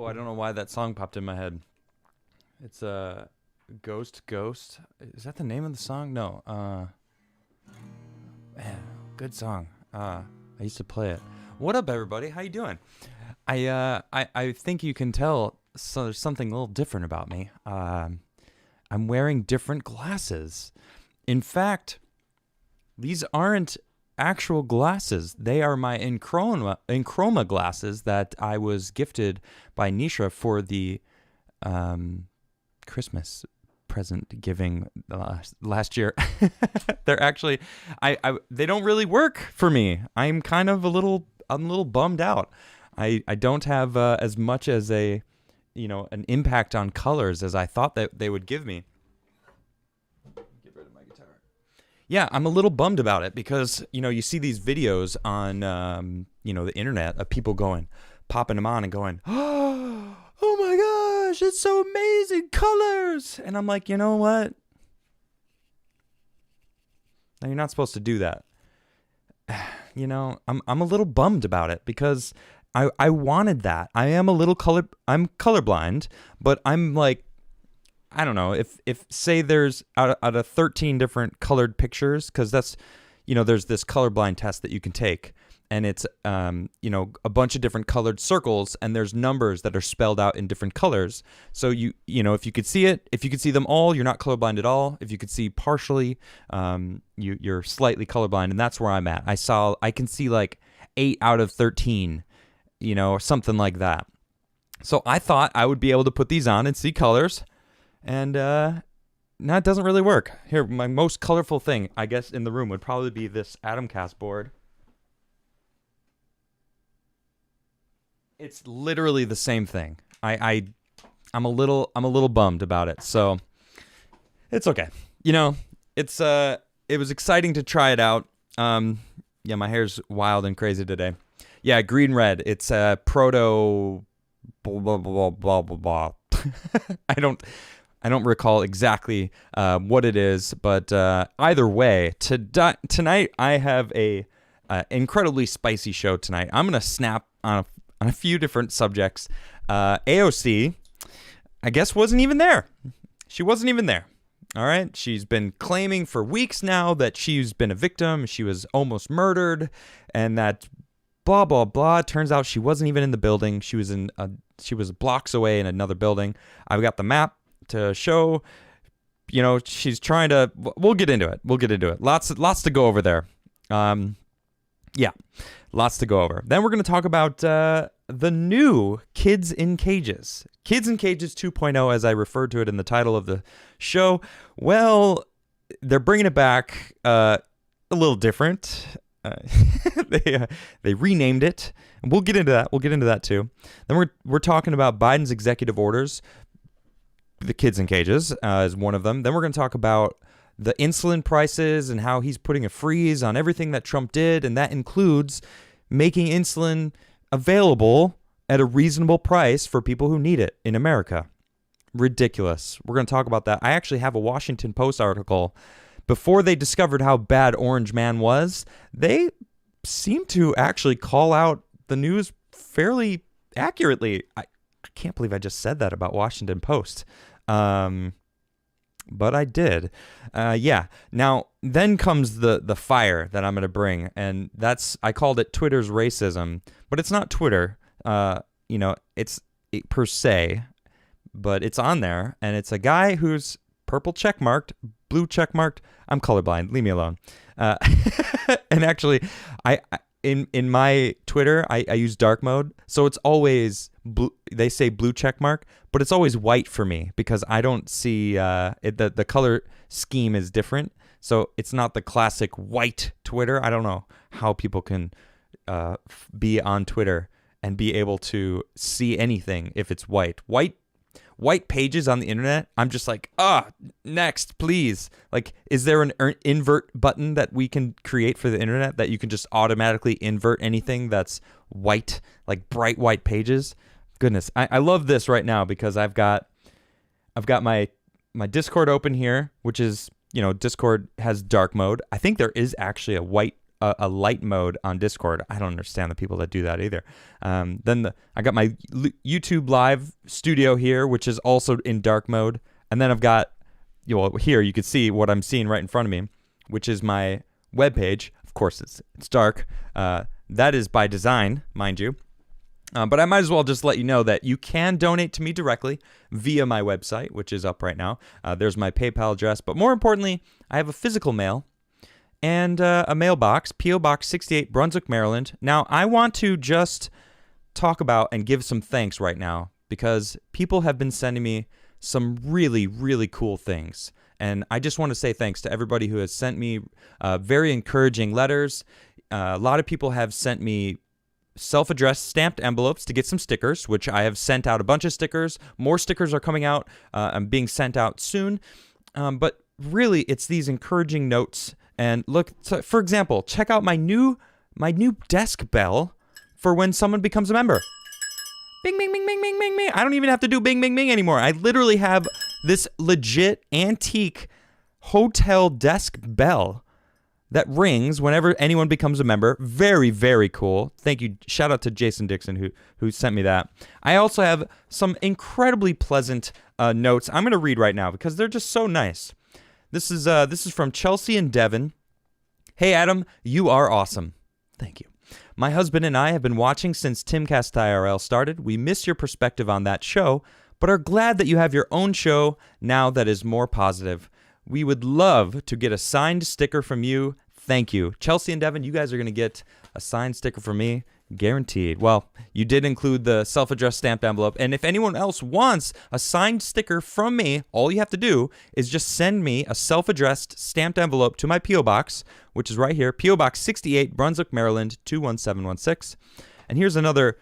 I don't know why that song popped in my head. It's Ghost Ghost. Is that the name of the song? No. Man, good song. I used to play it. What up, everybody? How you doing? I think you can tell there's something a little different about me. I'm wearing different glasses. In fact, these aren't actual glasses. They are my Enchroma glasses that I was gifted by Nisha for the Christmas present giving last year. They're actually, they don't really work for me. I'm a little bummed out. I don't have as much as an impact on colors as I thought that they would give me. Get rid of my guitar. Yeah, I'm a little bummed about it because, you see these videos on, the internet of people popping them on and going, oh my gosh, it's so amazing, colors. And I'm like, you know what? No, you're not supposed to do that. I'm a little bummed about it because I wanted that. I'm colorblind, but I'm like, I don't know, if say there's out of 13 different colored pictures, because that's, there's this colorblind test that you can take, and it's, a bunch of different colored circles, and there's numbers that are spelled out in different colors. So if you could see it, if you could see them all, you're not colorblind at all. If you could see partially, you're slightly colorblind, and that's where I'm at. I can see like 8 out of 13, or something like that. So I thought I would be able to put these on and see colors. And no, it doesn't really work. Here, my most colorful thing, I guess, in the room would probably be this Atomcast board. It's literally the same thing. I'm a little bummed about it. So it's okay. It was exciting to try it out. Yeah, my hair's wild and crazy today. Yeah, green red. It's proto blah blah blah blah blah blah. I don't recall exactly what it is, but either way, tonight I have a incredibly spicy show tonight. I'm gonna snap on a few different subjects. AOC, I guess, wasn't even there. She wasn't even there. All right, she's been claiming for weeks now that she's been a victim. She was almost murdered, and that blah blah blah. Turns out she wasn't even in the building. She was blocks away in another building. I've got the map to show, she's trying to, we'll get into it. Lots to go over there. Yeah, lots to go over. Then we're going to talk about the new Kids in Cages. Kids in Cages 2.0, as I referred to it in the title of the show. Well, they're bringing it back a little different. They renamed it, and we'll get into that too. Then we're talking about Biden's executive orders. The Kids in Cages is one of them. Then we're going to talk about the insulin prices and how he's putting a freeze on everything that Trump did, and that includes making insulin available at a reasonable price for people who need it in America. Ridiculous. We're going to talk about that. I actually have a Washington Post article. Before they discovered how bad Orange Man was, they seemed to actually call out the news fairly accurately. I can't believe I just said that about Washington Post. But I did. Yeah. Now, then comes the fire that I'm going to bring. And I called it Twitter's racism. But it's not Twitter. It's per se. But it's on there. And it's a guy who's purple checkmarked, blue checkmarked. I'm colorblind. Leave me alone. And actually, in my Twitter, I use dark mode. So it's always blue. They say blue check mark, but it's always white for me because I don't see the color scheme is different. So it's not the classic white Twitter. I don't know how people can be on Twitter and be able to see anything if it's white. White pages on the internet, I'm just like, next, please. Like, is there an invert button that we can create for the internet that you can just automatically invert anything that's white, like bright white pages? Goodness, I love this right now because I've got my Discord open here, which is, Discord has dark mode. I think there is actually a white a light mode on Discord. I don't understand the people that do that either. I got my YouTube live studio here, which is also in dark mode. And then I've got, here you can see what I'm seeing right in front of me, which is my webpage. Of course, it's dark. That is by design, mind you. But I might as well just let you know that you can donate to me directly via my website, which is up right now. There's my PayPal address. But more importantly, I have a physical mail and a mailbox, P.O. Box 68, Brunswick, Maryland. Now, I want to just talk about and give some thanks right now because people have been sending me some really, really cool things. And I just want to say thanks to everybody who has sent me very encouraging letters. A lot of people have sent me self-addressed stamped envelopes to get some stickers, which I have sent out a bunch of stickers. More stickers are coming out. I'm being sent out soon. But really, it's these encouraging notes. And look, so for example, check out my new desk bell for when someone becomes a member. Bing, bing, bing, bing, bing, bing, bing. I don't even have to do bing, bing, bing anymore. I literally have this legit antique hotel desk bell that rings whenever anyone becomes a member. Very, very cool. Thank you. Shout out to Jason Dixon who sent me that. I also have some incredibly pleasant notes I'm going to read right now because they're just so nice. This is from Chelsea and Devon. Hey, Adam, you are awesome. Thank you. My husband and I have been watching since Timcast IRL started. We miss your perspective on that show, but are glad that you have your own show now that is more positive. We would love to get a signed sticker from you. Thank you. Chelsea and Devin, you guys are going to get a signed sticker from me, guaranteed. Well, you did include the self-addressed stamped envelope, and if anyone else wants a signed sticker from me, all you have to do is just send me a self-addressed stamped envelope to my P.O. Box, which is right here, P.O. Box 68, Brunswick, Maryland, 21716. And here's another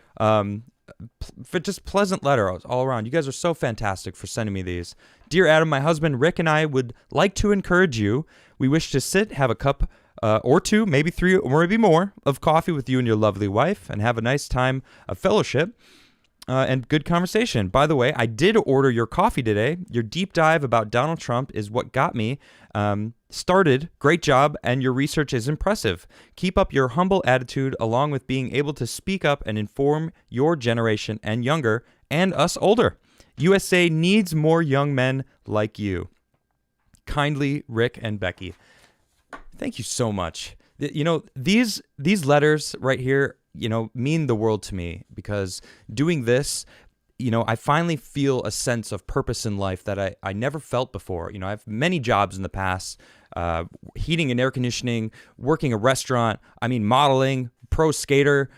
just pleasant letter all around. You guys are so fantastic for sending me these. Dear Adam, my husband Rick and I would like to encourage you. We wish to sit, have a cup or two, maybe three, or maybe more of coffee with you and your lovely wife and have a nice time of fellowship and good conversation. By the way, I did order your coffee today. Your deep dive about Donald Trump is what got me started. Great job, and your research is impressive. Keep up your humble attitude along with being able to speak up and inform your generation and younger and us older. USA needs more young men like you. Kindly, Rick and Becky. Thank you so much. You know, these letters right here, you know, mean the world to me because doing this, you know, I finally feel a sense of purpose in life that I never felt before. You know, I have many jobs in the past, heating and air conditioning, working a restaurant, modeling, pro skater,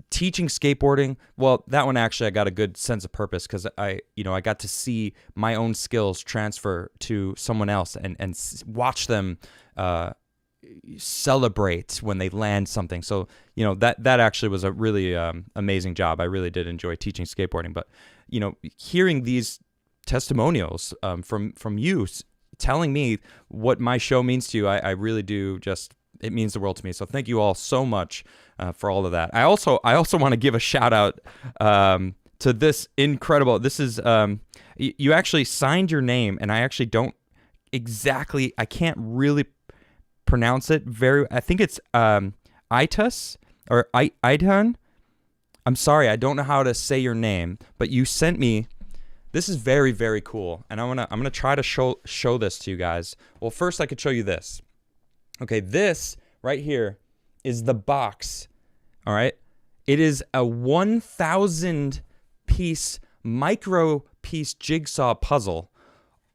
teaching skateboarding. Well, that one actually I got a good sense of purpose because I got to see my own skills transfer to someone else and watch them celebrate when they land something. So, you know, that actually was a really amazing job. I really did enjoy teaching skateboarding. But, you know, hearing these testimonials from you telling me what my show means to you, I really do just, it means the world to me. So thank you all so much for all of that. I also want to give a shout out to this incredible, this is, you actually signed your name, and I actually don't exactly, I can't really pronounce it I think it's Itus or Idun. I'm sorry, I don't know how to say your name, but you sent me, this is very, very cool, and I'm gonna try to show this to you guys. Well, first I could show you this. Okay, this right here is the box. All right, it is a 1,000 piece micro piece jigsaw puzzle,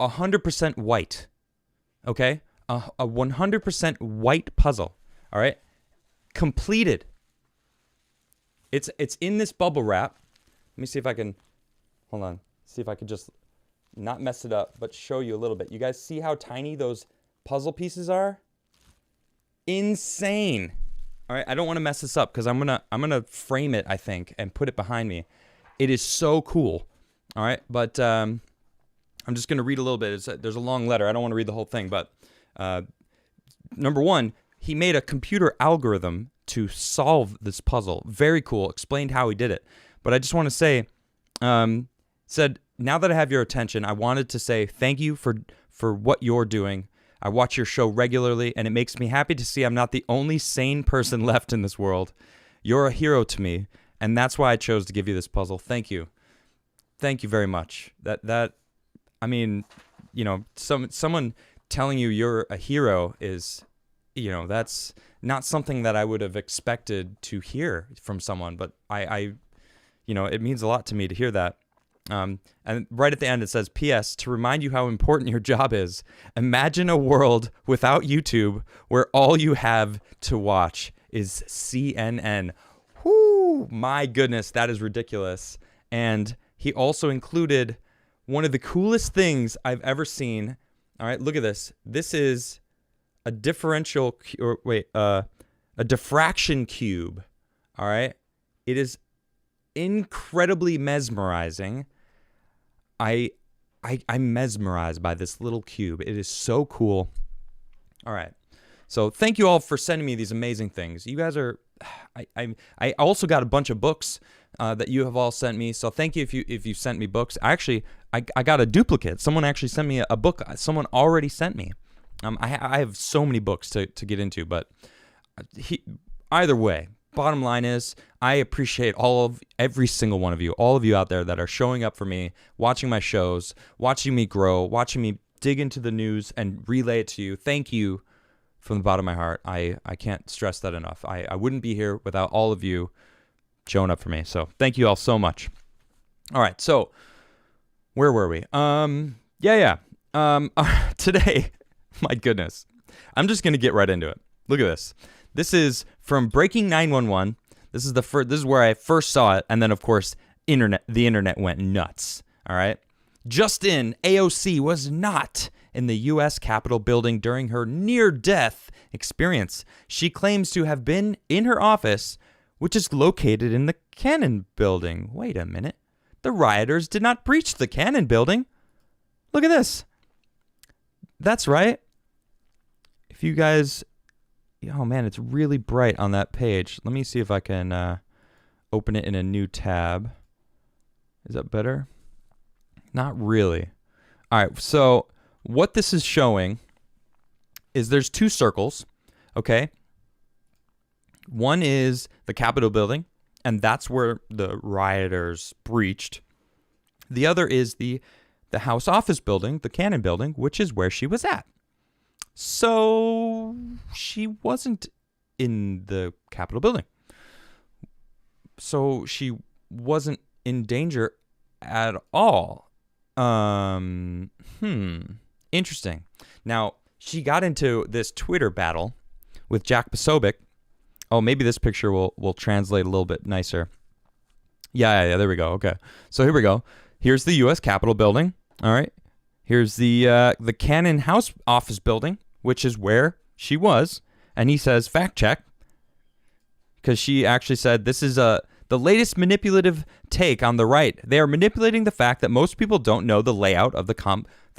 100% white. Okay, a 100% white puzzle. All right, completed. It's in this bubble wrap. Let me see if I can, hold on, see if I can just not mess it up, but show you a little bit. You guys see how tiny those puzzle pieces are? Insane. All right, I don't want to mess this up because I'm gonna frame it, I think, and put it behind me. It is so cool. All right, but I'm just gonna read a little bit. There's a long letter. I don't want to read the whole thing, but number one, he made a computer algorithm to solve this puzzle. Very cool. Explained how he did it. But I just want to say, said, now that I have your attention, I wanted to say thank you for what you're doing. I watch your show regularly, and it makes me happy to see I'm not the only sane person left in this world. You're a hero to me, and that's why I chose to give you this puzzle. Thank you. Thank you very much. I mean, someone telling you you're a hero is, that's not something that I would have expected to hear from someone, but it means a lot to me to hear that. And right at the end, it says, P.S. to remind you how important your job is. Imagine a world without YouTube where all you have to watch is CNN. Whoo, my goodness, that is ridiculous. And he also included one of the coolest things I've ever seen. All right, look at this. This is a a diffraction cube. All right, it is incredibly mesmerizing. I'm mesmerized by this little cube. It is so cool. All right. So thank you all for sending me these amazing things. You guys are, I also got a bunch of books that you have all sent me. So thank you if you sent me books. Actually, I got a duplicate. Someone actually sent me a book. Someone already sent me. I have so many books to get into, but either way, bottom line is I appreciate every single one of you, all of you out there that are showing up for me, watching my shows, watching me grow, watching me dig into the news and relay it to you. Thank you from the bottom of my heart. I can't stress that enough. I wouldn't be here without all of you showing up for me. So thank you all so much. All right. So where were we? Today, my goodness, I'm just going to get right into it. Look at this. This is from Breaking 911. This is where I first saw it, and then of course, the internet went nuts. All right. Just in, AOC was not in the U.S. Capitol building during her near-death experience. She claims to have been in her office, which is located in the Cannon building. Wait a minute. The rioters did not breach the Cannon building. Look at this. That's right. If you guys... Oh, man, it's really bright on that page. Let me see if I can open it in a new tab. Is that better? Not really. All right, so what this is showing is there's two circles, okay? One is the Capitol building, and that's where the rioters breached. The other is the House office building, the Cannon building, which is where she was at. So she wasn't in the Capitol building. So she wasn't in danger at all. Interesting. Now, she got into this Twitter battle with Jack Posobiec. Oh, maybe this picture will translate a little bit nicer. Yeah, there we go. Okay. So here we go. Here's the U.S. Capitol building. All right. Here's the Cannon House office building, which is where she was. And he says, fact check. Because she actually said, this is the latest manipulative take on the right. They are manipulating the fact that most people don't know the layout of the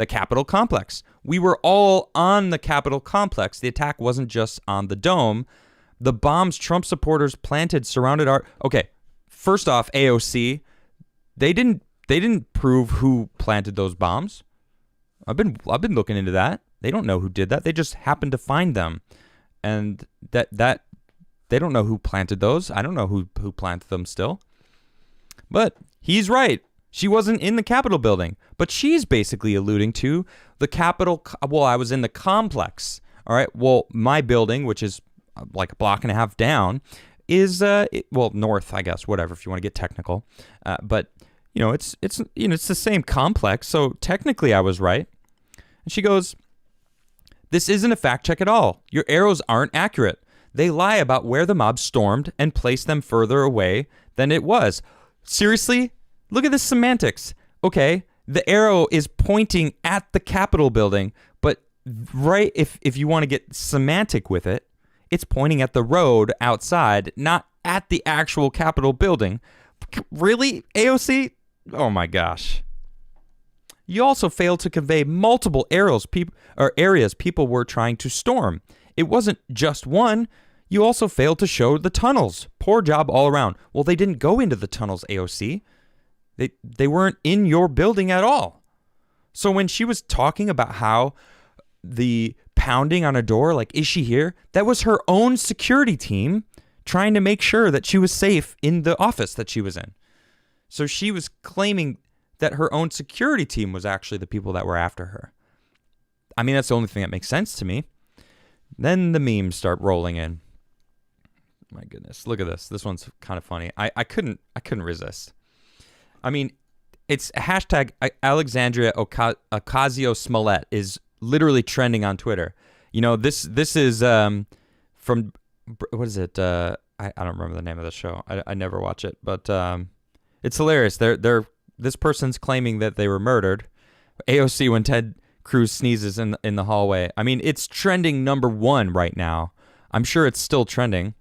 Capitol complex. We were all on the Capitol complex. The attack wasn't just on the dome. The bombs Trump supporters planted surrounded our... Okay, first off, AOC, they didn't prove who planted those bombs. I've been looking into that. They don't know who did that. They just happened to find them. And that they don't know who planted those. I don't know who planted them still. But he's right. She wasn't in the Capitol building. But she's basically alluding to the Capitol. Well, I was in the complex. All right. Well, my building, which is like a block and a half down, is north, I guess, whatever, if you want to get technical. But it's the same complex. So technically I was right. And she goes, this isn't a fact check at all. Your arrows aren't accurate. They lie about where the mob stormed and placed them further away than it was. Seriously? Look at the semantics. Okay, the arrow is pointing at the Capitol building, but right, if you want to get semantic with it, it's pointing at the road outside, not at the actual Capitol building. Really, AOC? Oh my gosh. You also failed to convey multiple areas people were trying to storm. It wasn't just one. You also failed to show the tunnels. Poor job all around. Well, they didn't go into the tunnels, AOC. They weren't in your building at all. So when she was talking about how the pounding on a door like, is she here? That was her own security team trying to make sure that she was safe in the office that she was in. So she was claiming that her own security team was actually the people that were after her. I mean, that's the only thing that makes sense to me. Then the memes start rolling in. My goodness, look at this. This one's kind of funny. I couldn't resist. I mean, it's hashtag Alexandria Ocasio-Smollett is literally trending on Twitter. You know, this is from, what is it? I don't remember the name of the show. I never watch it, but it's hilarious. This person's claiming that they were murdered. AOC when Ted Cruz sneezes in the hallway. I mean, it's trending #1 right now. I'm sure it's still trending.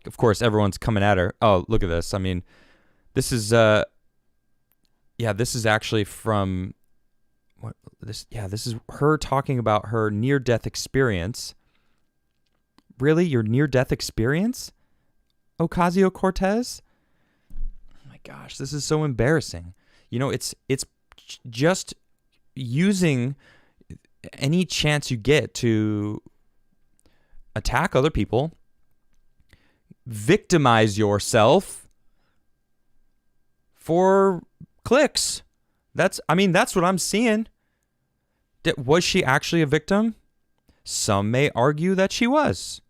Of course, everyone's coming at her. Oh, look at this. I mean, this is this is actually from what this. Yeah, this is her talking about her near-death experience. Really, your near-death experience, Ocasio-Cortez? Oh my gosh, this is so embarrassing. You know, it's just using any chance you get to attack other people, victimize yourself for clicks. That's what I'm seeing. Was she actually a victim? Some may argue that she was.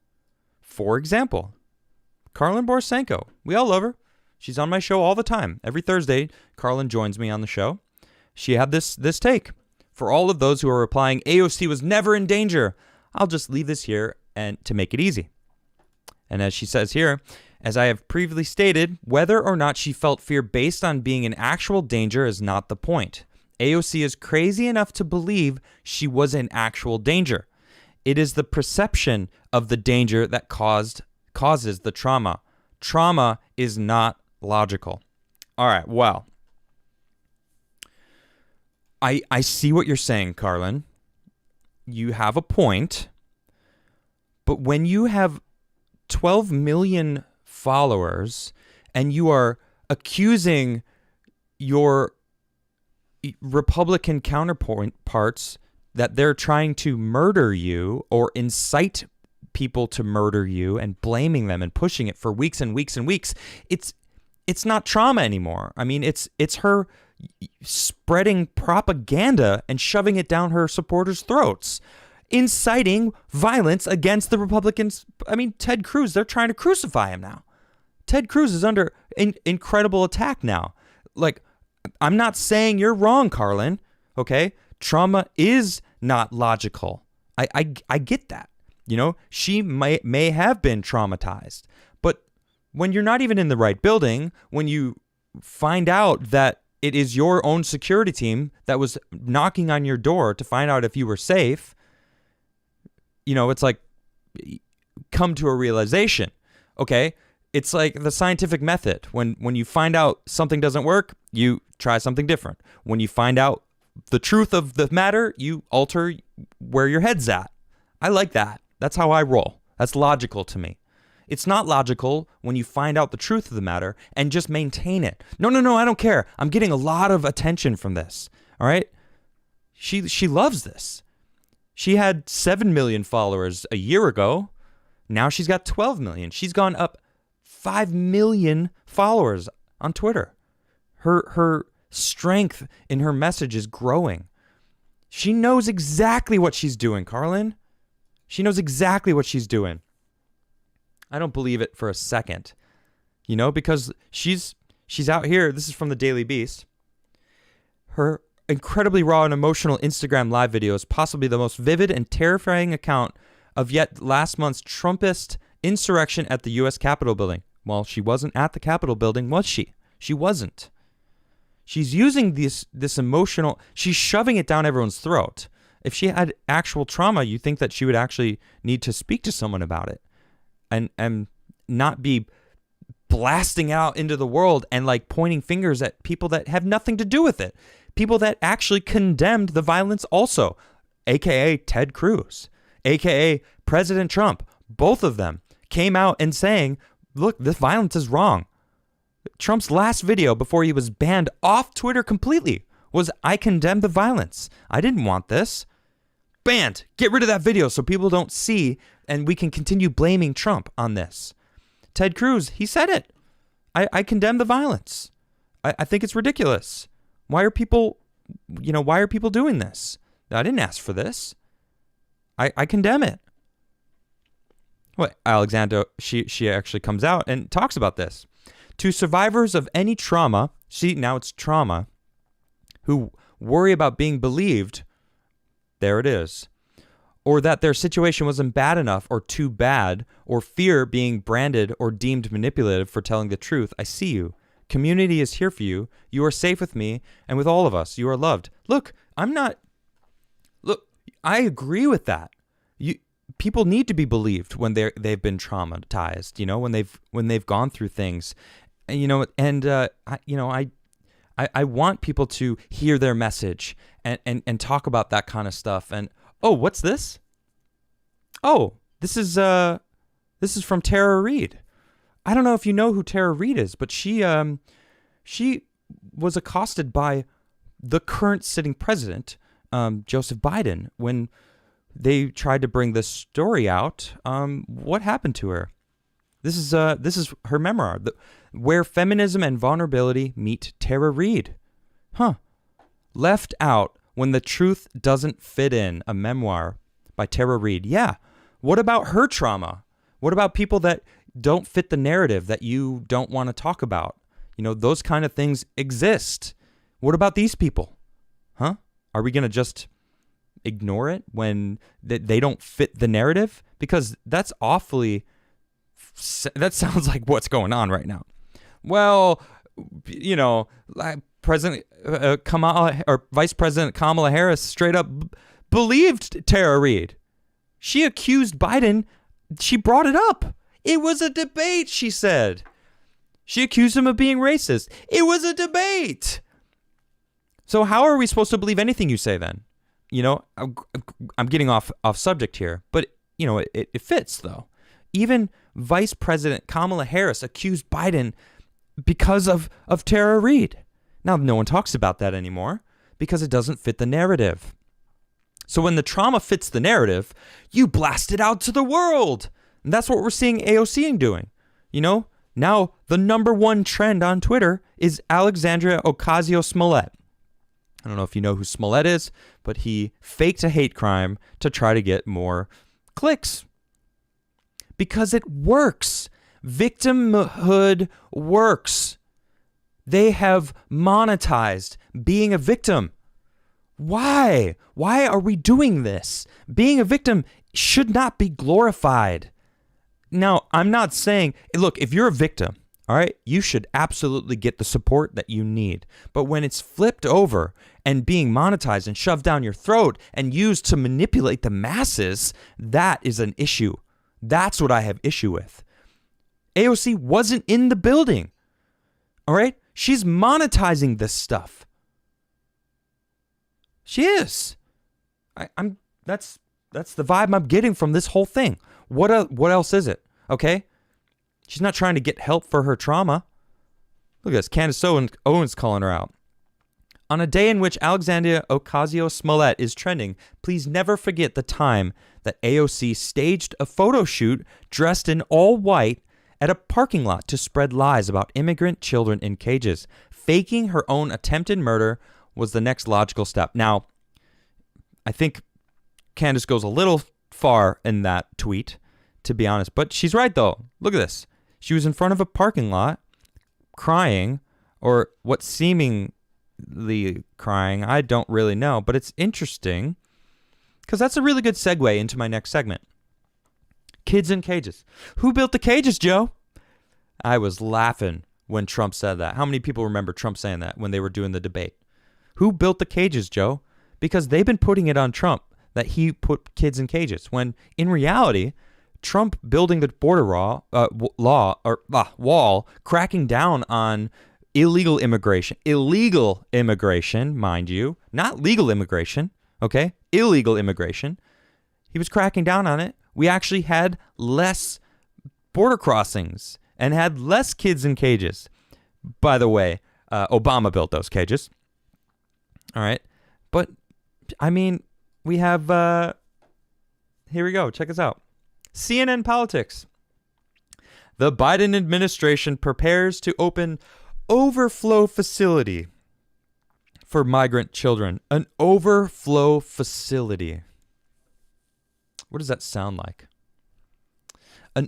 For example, Carlin Borisenko. We all love her. She's on my show all the time. Every Thursday, Carlin joins me on the show. She had this take. For all of those who are replying, AOC was never in danger. I'll just leave this here and to make it easy. And as she says here, as I have previously stated, whether or not she felt fear based on being in actual danger is not the point. AOC is crazy enough to believe she was in actual danger. It is the perception of the danger that causes the trauma. Trauma is not logical. All right, well, I see what you're saying, Carlin. You have a point. But when you have 12 million followers and you are accusing your Republican counterparts that they're trying to murder you or incite people to murder you and blaming them and pushing it for weeks and weeks and weeks, it's not trauma anymore. I mean, it's her spreading propaganda and shoving it down her supporters' throats, inciting violence against the Republicans. I mean, Ted Cruz, they're trying to crucify him now. Ted Cruz is under incredible attack now. Like, I'm not saying you're wrong, Carlin, okay? Trauma is not logical. I get that. You know, she may have been traumatized. But when you're not even in the right building, when you find out that it is your own security team that was knocking on your door to find out if you were safe, you know, it's like, come to a realization. Okay, it's like the scientific method. When you find out something doesn't work, you try something different. When you find out the truth of the matter, you alter where your head's at. I like that. That's how I roll. That's logical to me. It's not logical when you find out the truth of the matter and just maintain it. No, I don't care. I'm getting a lot of attention from this. All right? She loves this. She had 7 million followers a year ago. Now she's got 12 million. She's gone up 5 million followers on Twitter. Her strength in her message is growing. She knows exactly what she's doing, Carlin. She knows exactly what she's doing. I don't believe it for a second, you know, because she's out here. This is from the Daily Beast. Her incredibly raw and emotional Instagram live video is possibly the most vivid and terrifying account of yet last month's Trumpist insurrection at the U.S. Capitol building. Well, she wasn't at the Capitol building, was she? She wasn't. She's using this emotional, she's shoving it down everyone's throat. If she had actual trauma, you think that she would actually need to speak to someone about it. And not be blasting out into the world and like pointing fingers at people that have nothing to do with it. People that actually condemned the violence also, aka Ted Cruz, aka President Trump. Both of them came out and saying, look, this violence is wrong. Trump's last video before he was banned off Twitter completely was, I condemn the violence. I didn't want this. banned. Get rid of that video so people don't see and we can continue blaming Trump on this. Ted Cruz, he said it. I condemn the violence. I think it's ridiculous. Why are people doing this? I didn't ask for this. I condemn it. What, Alexandra, she actually comes out and talks about this. To survivors of any trauma, see, now it's trauma, who worry about being believed, there it is, or that their situation wasn't bad enough or too bad, or fear being branded or deemed manipulative for telling the truth, I see you. Community is here for you. You are safe with me and with all of us. You are loved. Look, I agree with that. People need to be believed when they've been traumatized, when they've gone through things, and I want people to hear their message and talk about that kind of stuff. And oh, what's this? Oh, this is from Tara Reid. I don't know if you know who Tara Reid is, but she was accosted by the current sitting president, Joseph Biden, when they tried to bring this story out. What happened to her? This is her memoir, Where Feminism and Vulnerability Meet Tara Reid. Left Out When the Truth Doesn't Fit In, a memoir by Tara Reid. Yeah. What about her trauma? What about people that don't fit the narrative that you don't want to talk about? Those kind of things exist. What about these people? Are we going to just ignore it when they don't fit the narrative? Because that sounds like what's going on right now. Well, President Kamala or Vice President Kamala Harris straight up believed Tara Reid. She accused Biden. She brought it up. It was a debate, she said. She accused him of being racist. It was a debate. So how are we supposed to believe anything you say then? I'm getting off subject here, but it fits though. Even Vice President Kamala Harris accused Biden because of Tara Reid. Now, no one talks about that anymore because it doesn't fit the narrative. So when the trauma fits the narrative, you blast it out to the world. And that's what we're seeing AOC doing. Now the number one trend on Twitter is Alexandria Ocasio-Smollett. I don't know if you know who Smollett is, but he faked a hate crime to try to get more clicks. Because it works. Victimhood works. They have monetized being a victim. Why? Why are we doing this? Being a victim should not be glorified. Now, I'm not saying, look, if you're a victim, all right, you should absolutely get the support that you need. But when it's flipped over and being monetized and shoved down your throat and used to manipulate the masses, that is an issue. That's what I have issue with. AOC wasn't in the building. All right? She's monetizing this stuff. She is. That's the vibe I'm getting from this whole thing. What else is it? Okay? She's not trying to get help for her trauma. Look at this. Candace Owens calling her out. On a day in which Alexandria Ocasio-Smollett is trending, please never forget the time that AOC staged a photo shoot dressed in all white at a parking lot to spread lies about immigrant children in cages. Faking her own attempted murder was the next logical step. Now, I think Candace goes a little far in that tweet, to be honest. But she's right, though. Look at this. She was in front of a parking lot crying, or what seemingly crying. I don't really know, but it's interesting because that's a really good segue into my next segment. Kids in cages. Who built the cages, Joe? I was laughing when Trump said that. How many people remember Trump saying that when they were doing the debate? Who built the cages, Joe? Because they've been putting it on Trump that he put kids in cages, when in reality, Trump building the border wall, cracking down on illegal immigration, mind you, not legal immigration, okay? Illegal immigration. He was cracking down on it. We actually had less border crossings and had less kids in cages. By the way, Obama built those cages. All right. But, I mean, we have, here we go. Check us out. CNN Politics. The Biden administration prepares to open overflow facility for migrant children. An overflow facility. What does that sound like?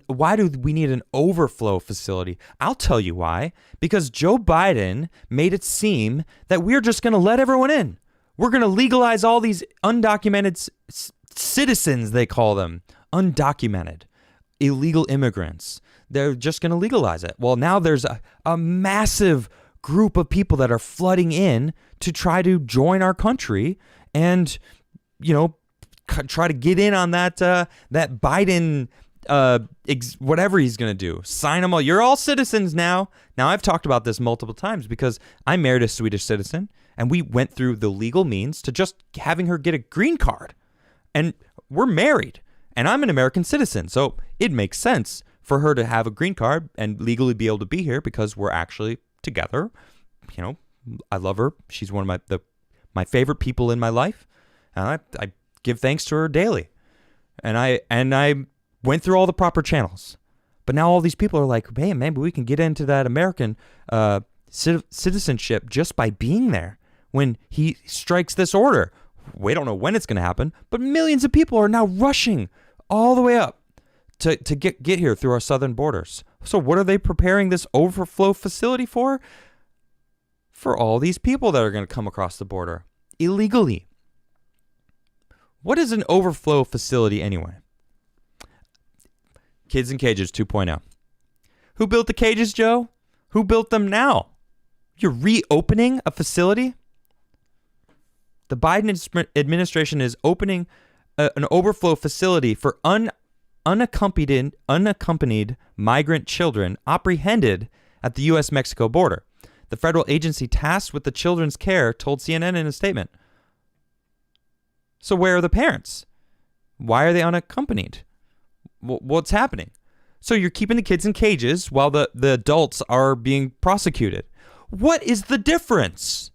Why do we need an overflow facility? I'll tell you why. Because Joe Biden made it seem that we're just going to let everyone in. We're going to legalize all these undocumented citizens, they call them. Undocumented. Illegal immigrants. They're just going to legalize it. Well, now there's a massive group of people that are flooding in to try to join our country and, try to get in on that Biden whatever he's going to do. Sign them all. You're all citizens now. Now, I've talked about this multiple times because I married a Swedish citizen and we went through the legal means to just having her get a green card. And we're married and I'm an American citizen. So it makes sense for her to have a green card and legally be able to be here because we're actually together. I love her. She's one of my favorite people in my life. And I give thanks to her daily. And I went through all the proper channels. But now all these people are like, hey, maybe we can get into that American citizenship just by being there when he strikes this order. We don't know when it's going to happen, but millions of people are now rushing all the way up to get here through our southern borders. So what are they preparing this overflow facility for? For all these people that are going to come across the border illegally. What is an overflow facility anyway? Kids in Cages 2.0. Who built the cages, Joe? Who built them now? You're reopening a facility? The Biden administration is opening an overflow facility for unaccompanied migrant children apprehended at the U.S.-Mexico border. The federal agency tasked with the children's care told CNN in a statement. So where are the parents? Why are they unaccompanied? What's happening? So you're keeping the kids in cages while the adults are being prosecuted. What is the difference?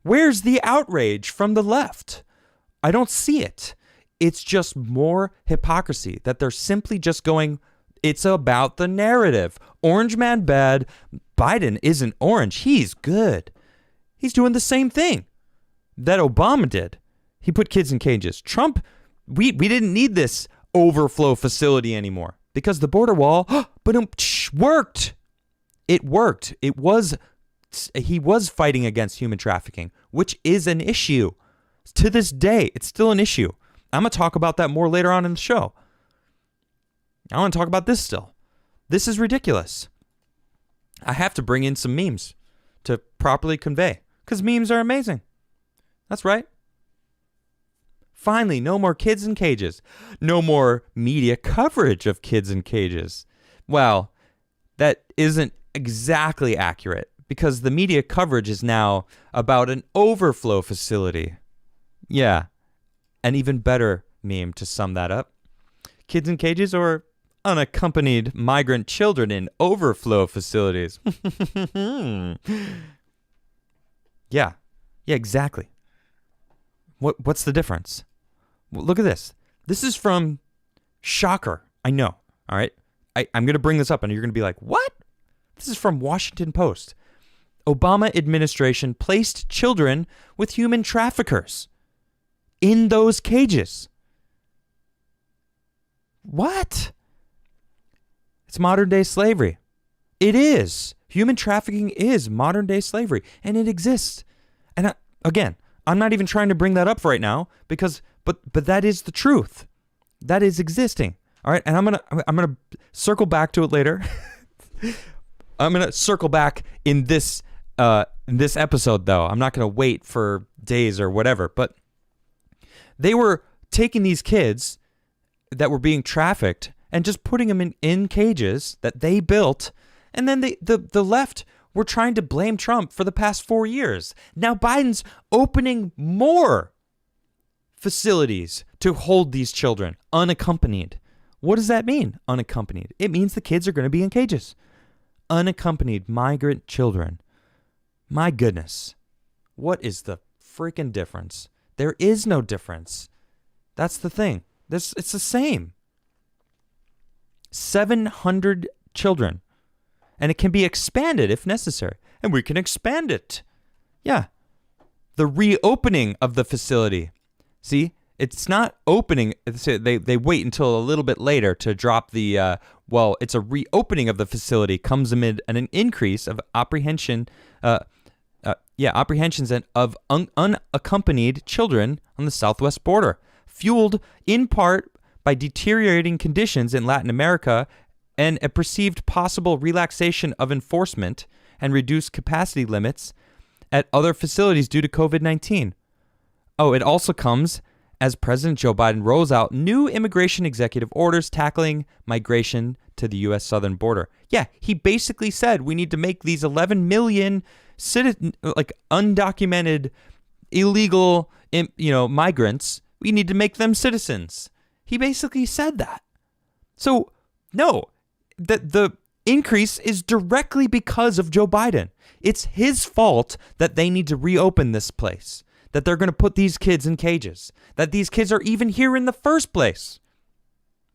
Where's the outrage from the left? I don't see it. It's just more hypocrisy that they're simply just going, it's about the narrative. Orange man bad. Biden isn't orange. He's good. He's doing the same thing that Obama did. He put kids in cages. Trump, we didn't need this overflow facility anymore because the border wall worked. It worked. He was fighting against human trafficking, which is an issue. To this day, it's still an issue. I'm going to talk about that more later on in the show. I want to talk about this still. This is ridiculous. I have to bring in some memes to properly convey because memes are amazing. That's right. Finally, no more kids in cages. No more media coverage of kids in cages. Well, that isn't exactly accurate because the media coverage is now about an overflow facility. Yeah, an even better meme to sum that up. Kids in cages or unaccompanied migrant children in overflow facilities. Yeah, exactly. What's the difference? Well, look at this. This is from Shocker. I know. All right. I'm going to bring this up and you're going to be like, what? This is from Washington Post. Obama administration placed children with human traffickers in those cages. What? It's modern day slavery. It is. Human trafficking is modern day slavery and it exists. And again, I'm not even trying to bring that up right now because but that is the truth. That is existing. All right, and I'm gonna circle back to it later. I'm gonna circle back in this episode though. I'm not gonna wait for days or whatever. But they were taking these kids that were being trafficked and just putting them in cages that they built, and then the left were trying to blame Trump for the past 4 years. Now Biden's opening more facilities to hold these children unaccompanied. What does that mean, unaccompanied? It means the kids are going to be in cages. Unaccompanied migrant children. My goodness. What is the freaking difference? There is no difference. That's the thing. It's the same. 700 children. And it can be expanded if necessary. And we can expand it. Yeah. The reopening of the facility. See, it's not opening. They wait until a little bit later to drop the, it's a reopening of the facility comes amid an increase of apprehensions of unaccompanied children on the southwest border, fueled in part by deteriorating conditions in Latin America and a perceived possible relaxation of enforcement and reduced capacity limits at other facilities due to COVID-19. Oh, it also comes as President Joe Biden rolls out new immigration executive orders tackling migration to the U.S. southern border. Yeah, he basically said we need to make these 11 million undocumented, illegal, migrants. We need to make them citizens. He basically said that. So, no, the increase is directly because of Joe Biden. It's his fault that they need to reopen this place, that they're going to put these kids in cages, that these kids are even here in the first place.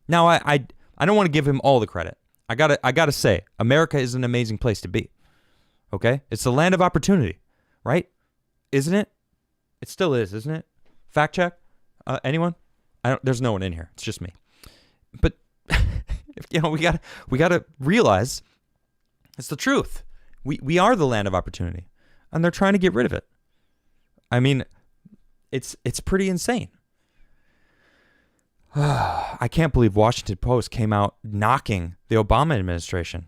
Now, I don't want to give him all the credit. I gotta say, America is an amazing place to be. Okay? It's the land of opportunity, right? Isn't it? It still is, isn't it? Fact check? Anyone? There's no one in here. It's just me. But we gotta realize it's the truth. We are the land of opportunity, and they're trying to get rid of it. I mean, it's pretty insane. I can't believe Washington Post came out knocking the Obama administration.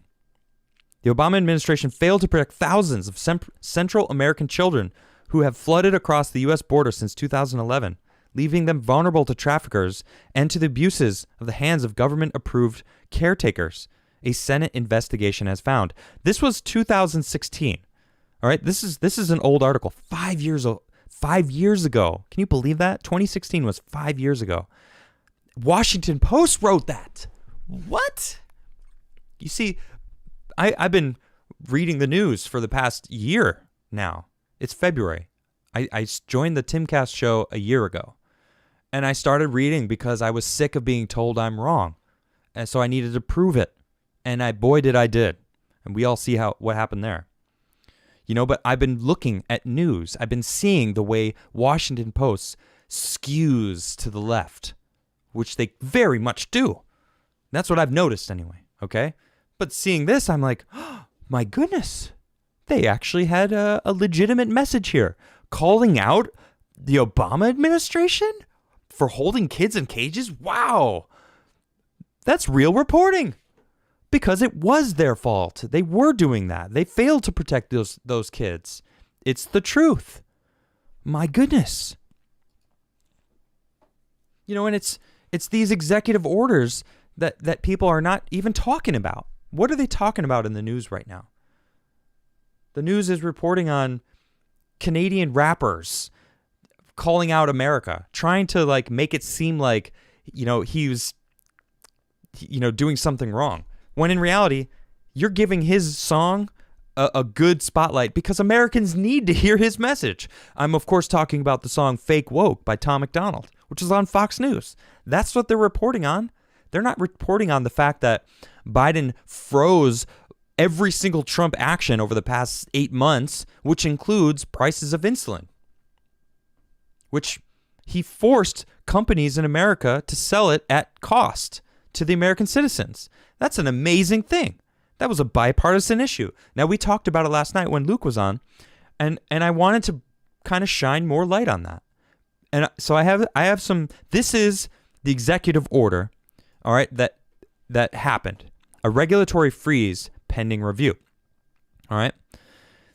The Obama administration failed to protect thousands of Central American children who have flooded across the U.S. border since 2011, leaving them vulnerable to traffickers and to the abuses of the hands of government-approved caretakers, a Senate investigation has found. This was 2016. All right, this is an old article, 5 years old. 5 years ago. Can you believe that? 2016 was 5 years ago. Washington Post wrote that. What? You see, I've been reading the news for the past year now. It's February. I joined the Timcast show a year ago. And I started reading because I was sick of being told I'm wrong. And so I needed to prove it. And boy, did I did. And we all see what happened there. But I've been looking at news. I've been seeing the way Washington Post skews to the left, which they very much do. That's what I've noticed anyway, okay? But seeing this, I'm like, oh, my goodness. They actually had a legitimate message here, calling out the Obama administration for holding kids in cages. Wow. That's real reporting. Because it was their fault. They were doing that. They failed to protect those kids. It's the truth. My goodness. And it's these executive orders that people are not even talking about. What are they talking about in the news right now? The news is reporting on Canadian rappers calling out America, trying to make it seem like, he was, doing something wrong. When in reality, you're giving his song a good spotlight because Americans need to hear his message. I'm, of course, talking about the song Fake Woke by Tom MacDonald, which is on Fox News. That's what they're reporting on. They're not reporting on the fact that Biden froze every single Trump action over the past 8 months, which includes prices of insulin, which he forced companies in America to sell it at cost to the American citizens. That's an amazing thing. That was a bipartisan issue. Now, we talked about it last night when Luke was on, and I wanted to kind of shine more light on that. And so I have some. This is the executive order, all right, that happened. A regulatory freeze pending review. All right.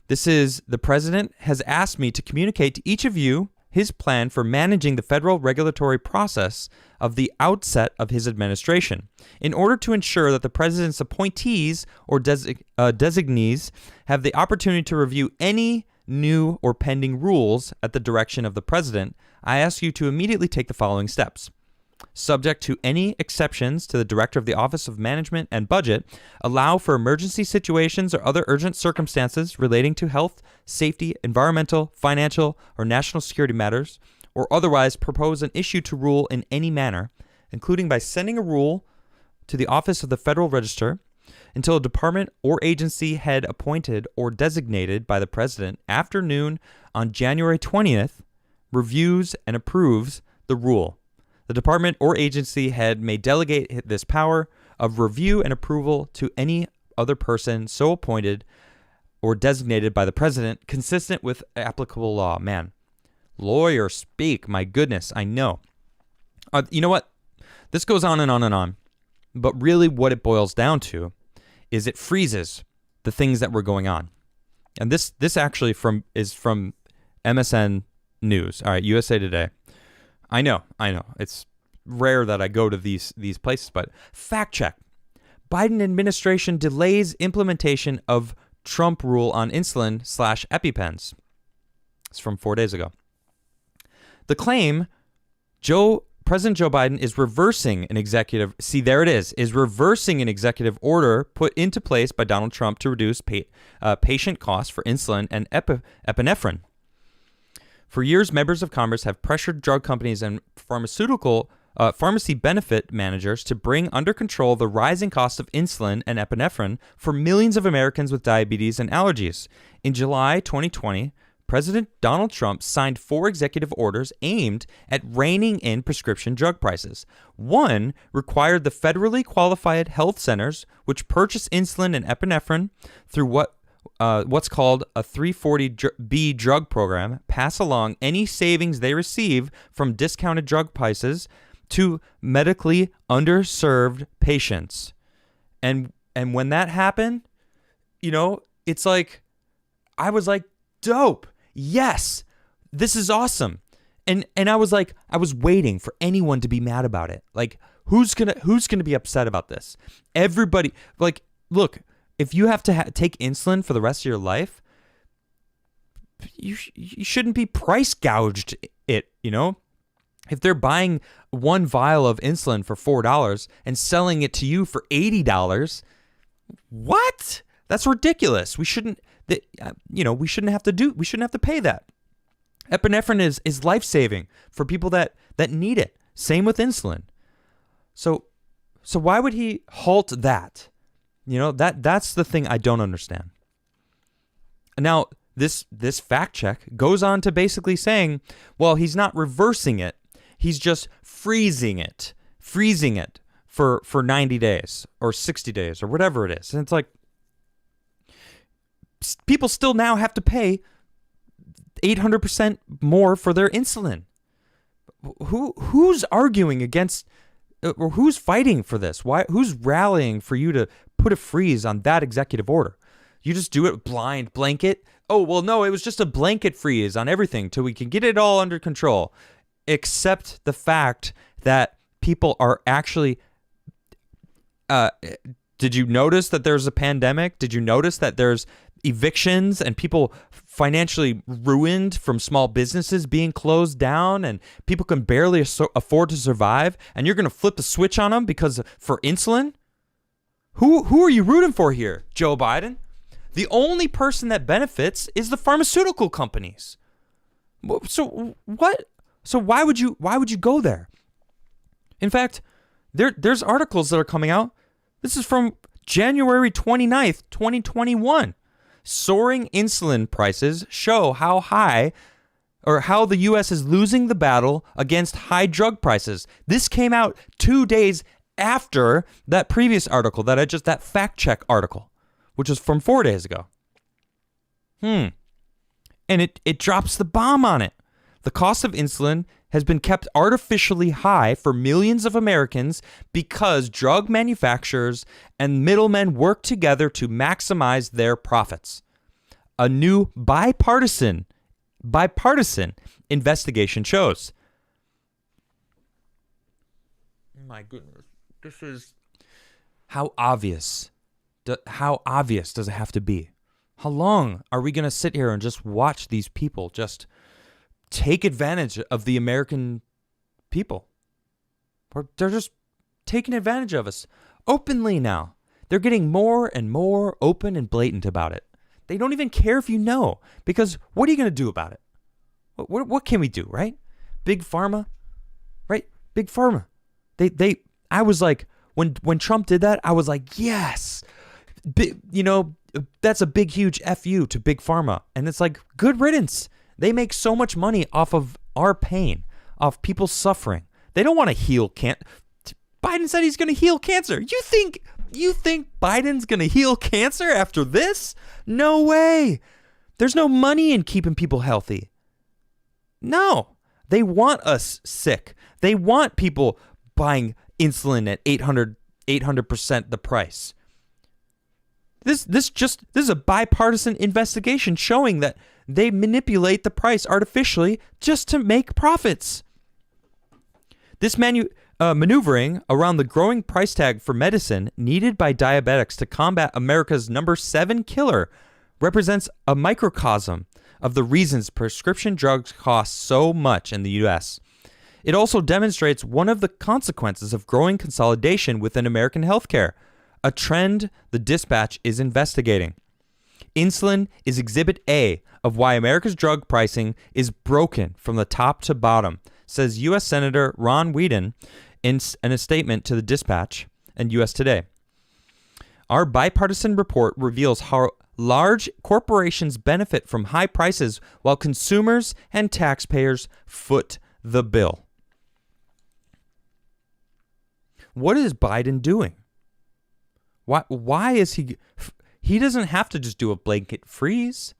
This is the president has asked me to communicate to each of you his plan for managing the federal regulatory process of the outset of his administration in order to ensure that the president's appointees or designees have the opportunity to review any new or pending rules at the direction of the president. I ask you to immediately take the following steps. Subject to any exceptions to the Director of the Office of Management and Budget, allow for emergency situations or other urgent circumstances relating to health, safety, environmental, financial, or national security matters, or otherwise propose an issue to rule in any manner, including by sending a rule to the office of the Federal Register until a department or agency head appointed or designated by the president after noon on January 20th reviews and approves the rule. The department or agency head may delegate this power of review and approval to any other person so appointed or designated by the president, consistent with applicable law. Man, lawyer speak. My goodness, I know. You know what? This goes on and on and on. But really what it boils down to is it freezes the things that were going on. And this actually is from MSN News. All right, USA Today. I know. It's rare that I go to these places, but fact check. Biden administration delays implementation of Trump rule on insulin/EpiPens. It's from 4 days ago. The claim, President Joe Biden is reversing an executive, reversing an executive order put into place by Donald Trump to reduce patient costs for insulin and epinephrine. For years, members of Congress have pressured drug companies and pharmacy benefit managers to bring under control the rising cost of insulin and epinephrine for millions of Americans with diabetes and allergies. In July 2020, President Donald Trump signed 4 executive orders aimed at reining in prescription drug prices. One required the federally qualified health centers, which purchase insulin and epinephrine through what's called a 340B drug program, pass along any savings they receive from discounted drug prices to medically underserved patients. And when that happened, it's like, I was like, dope. Yes, this is awesome. And I was like, I was waiting for anyone to be mad about it. Like, who's gonna be upset about this? Everybody, like, look, if you have to take insulin for the rest of your life, you shouldn't be price gouged it, If they're buying one vial of insulin for $4 and selling it to you for $80, what? That's ridiculous. We shouldn't have to pay that. Epinephrine is life-saving for people that need it. Same with insulin. So why would he halt that? That's the thing I don't understand. Now, this fact check goes on to basically saying, well, he's not reversing it. He's just freezing it for 90 days or 60 days or whatever it is. And it's like, people still now have to pay 800% more for their insulin. Who's arguing against, or who's fighting for this? Who's rallying for you to put a freeze on that executive order? You just do it blind blanket. Oh, well, no, it was just a blanket freeze on everything till we can get it all under control. Except the fact that people are actually, did you notice that there's a pandemic? Did you notice that there's evictions and people financially ruined from small businesses being closed down and people can barely afford to survive, and you're going to flip the switch on them for insulin? Who are you rooting for here, Joe Biden? The only person that benefits is the pharmaceutical companies. So what? So why would you go there? In fact, there's articles that are coming out. This is from January 29th, 2021. Soaring insulin prices show how the U.S. is losing the battle against high drug prices. This came out 2 days after that previous article that fact check article, which was from 4 days ago. And it drops the bomb on it. The cost of insulin has been kept artificially high for millions of Americans because drug manufacturers and middlemen work together to maximize their profits. A new bipartisan investigation shows. My goodness, this is how obvious. How obvious does it have to be? How long are we going to sit here and just watch these people just take advantage of the American people? Or they're just taking advantage of us openly now. They're getting more and more open and blatant about it. They don't even care if you know, because what are you going to do about it? What can we do, right? Big Pharma, right? Big Pharma. I was like, when Trump did that, I was like, yes. That's a big, huge FU to Big Pharma. And it's like, good riddance. They make so much money off of our pain, off people suffering. They don't want to heal cancer. Biden said he's going to heal cancer. You think Biden's going to heal cancer after this? No way. There's no money in keeping people healthy. No. They want us sick. They want people buying insulin at 800% the price. This is a bipartisan investigation showing that they manipulate the price artificially just to make profits. This maneuvering around the growing price tag for medicine needed by diabetics to combat America's number 7 killer represents a microcosm of the reasons prescription drugs cost so much in the U.S. It also demonstrates one of the consequences of growing consolidation within American healthcare, a trend the Dispatch is investigating. Insulin is Exhibit A of why America's drug pricing is broken from the top to bottom, says U.S. Senator Ron Whedon in a statement to the Dispatch and U.S. Today. Our bipartisan report reveals how large corporations benefit from high prices while consumers and taxpayers foot the bill. What is Biden doing? Why is he doesn't have to just do a blanket freeze.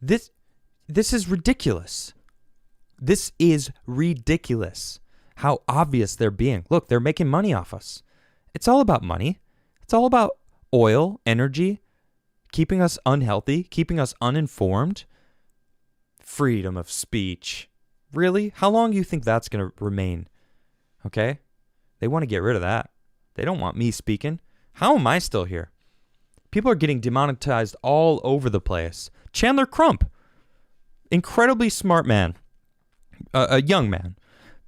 This is ridiculous. This is ridiculous. How obvious they're being. Look, they're making money off us. It's all about money. It's all about oil, energy, keeping us unhealthy, keeping us uninformed. Freedom of speech. Really? How long do you think that's going to remain? Okay? They want to get rid of that. They don't want me speaking. How am I still here? People are getting demonetized all over the place. Chandler Crump, incredibly smart man, a young man,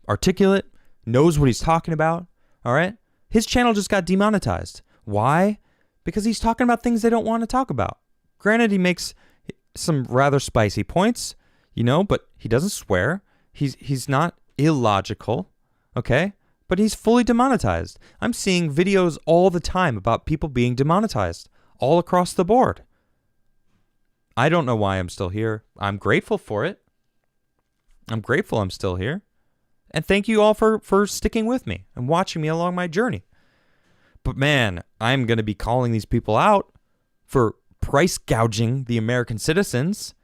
articulate, knows what he's talking about, all right? His channel just got demonetized. Why? Because he's talking about things they don't want to talk about. Granted, he makes some rather spicy points, but he doesn't swear. He's not illogical, okay? But he's fully demonetized. I'm seeing videos all the time about people being demonetized all across the board. I don't know why I'm still here. I'm grateful for it. I'm grateful I'm still here. And thank you all for sticking with me and watching me along my journey. But man, I'm going to be calling these people out for price gouging the American citizens.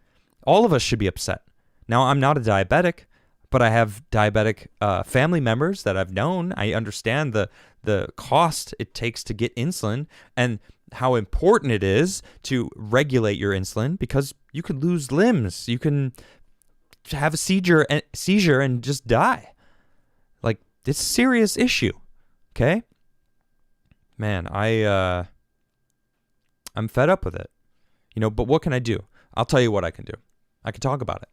All of us should be upset. Now, I'm not a diabetic, but I have diabetic family members that I've known. I understand the cost it takes to get insulin and how important it is to regulate your insulin because you can lose limbs. You can have a seizure and just die. Like, it's a serious issue. Okay? Man, I'm fed up with it. But what can I do? I'll tell you what I can do. I can talk about it.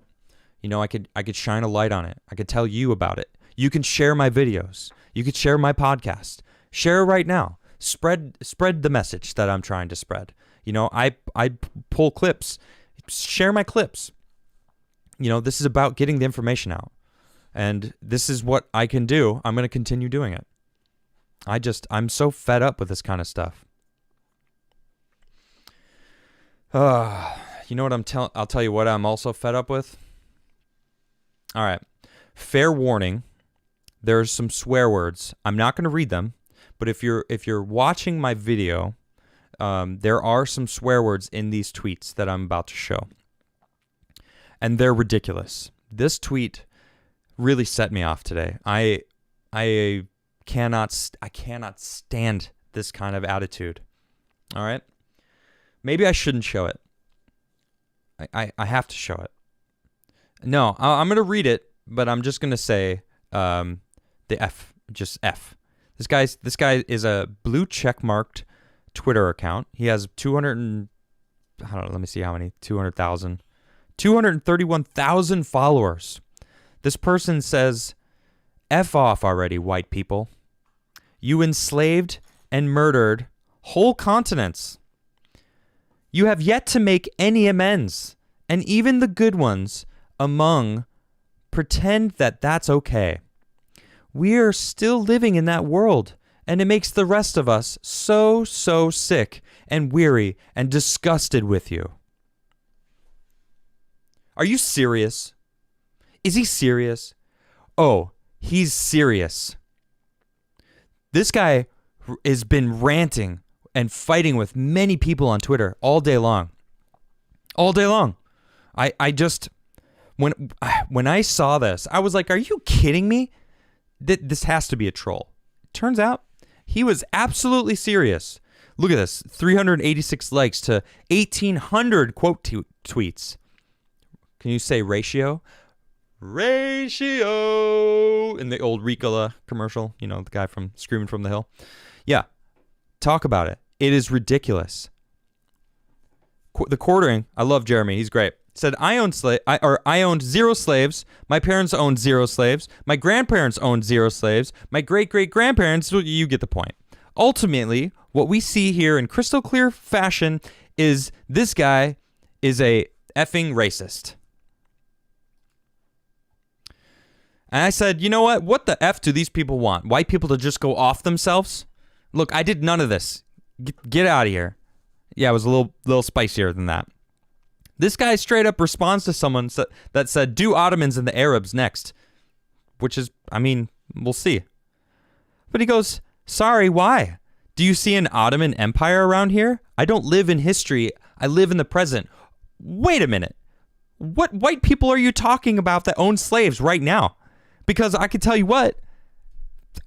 I could shine a light on it. I could tell you about it. You can share my videos. You could share my podcast. Share it right now. Spread the message that I'm trying to spread. I pull clips. Share my clips. This is about getting the information out. And this is what I can do. I'm going to continue doing it. I'm so fed up with this kind of stuff. You know what I'll tell you what I'm also fed up with. All right. Fair warning. There's some swear words. I'm not going to read them, but if you're watching my video, there are some swear words in these tweets that I'm about to show. And they're ridiculous. This tweet really set me off today. I cannot stand this kind of attitude. All right? Maybe I shouldn't show it. I have to show it. No, I'm going to read it, but I'm just going to say the F, just F. This guy is a blue check-marked Twitter account. He has 231,000 followers. This person says, F off already, white people. You enslaved and murdered whole continents. You have yet to make any amends, and even the good ones among pretend that that's okay. We're still living in that world, and it makes the rest of us so sick and weary and disgusted with you. Are you serious? Is he serious? Oh, he's serious. This guy has been ranting and fighting with many people on Twitter all day long. All day long. I just, when I saw this, I was like, are you kidding me? This has to be a troll. Turns out he was absolutely serious. Look at this, 386 likes to 1,800 quote tweets. Can you say ratio? Ratio! In the old Ricola commercial, you know, the guy from Screaming from the Hill. Yeah, talk about it. It is ridiculous. The quartering, I love Jeremy, he's great. Said, I owned 0 slaves. My parents owned 0 slaves. My grandparents owned 0 slaves. My great-great-grandparents, you get the point. Ultimately, what we see here in crystal clear fashion is this guy is a effing racist. And I said, you know what? What the F do these people want? White people to just go off themselves? Look, I did none of this. Get out of here. Yeah, it was a little spicier than that. This guy straight up responds to someone that said, do Ottomans and the Arabs next. Which is, I mean, we'll see. But he goes, sorry, why? Do you see an Ottoman Empire around here? I don't live in history. I live in the present. Wait a minute. What white people are you talking about that own slaves right now? Because I can tell you what,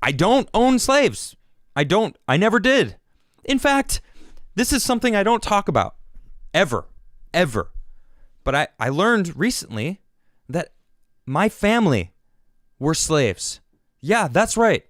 I don't own slaves. I never did. In fact, this is something I don't talk about. Ever. But I learned recently that my family were slaves. Yeah, that's right.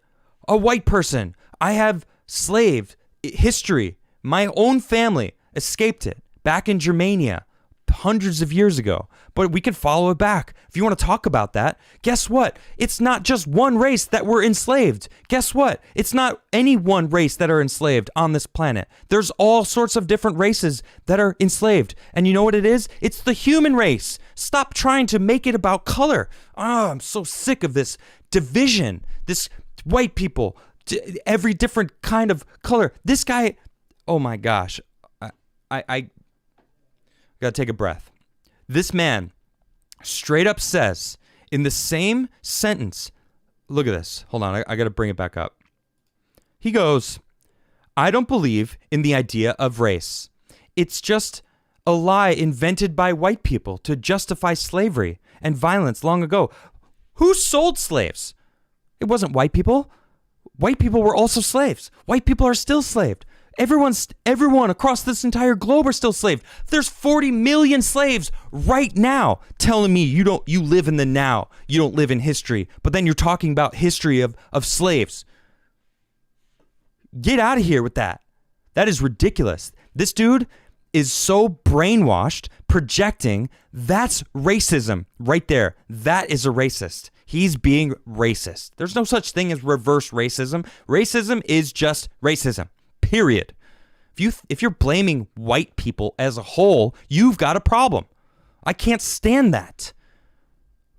A white person. I have slave history. My own family escaped it back in Germania hundreds of years ago. But we can follow it back. If you want to talk about that, guess what? It's not just one race that were enslaved. Guess what? It's not any one race that are enslaved on this planet. There's all sorts of different races that are enslaved. And you know what it is? It's the human race. Stop trying to make it about color. Oh, I'm so sick of this division. This white people, every different kind of color. This guy, oh my gosh. I gotta take a breath. This man straight up says in the same sentence, look at this. Hold on, I got to bring it back up. He goes, I don't believe in the idea of race. It's just a lie invented by white people to justify slavery and violence long ago. Who sold slaves? It wasn't white people. White people were also slaves. White people are still enslaved. Everyone across this entire globe are still slaves. There's 40 million slaves right now telling me you live in the now. You don't live in history. But then you're talking about history of slaves. Get out of here with that. That is ridiculous. This dude is so brainwashed, projecting. That's racism right there. That is a racist. He's being racist. There's no such thing as reverse racism. Racism is just racism. Period. If you're blaming white people as a whole, you've got a problem. I can't stand that.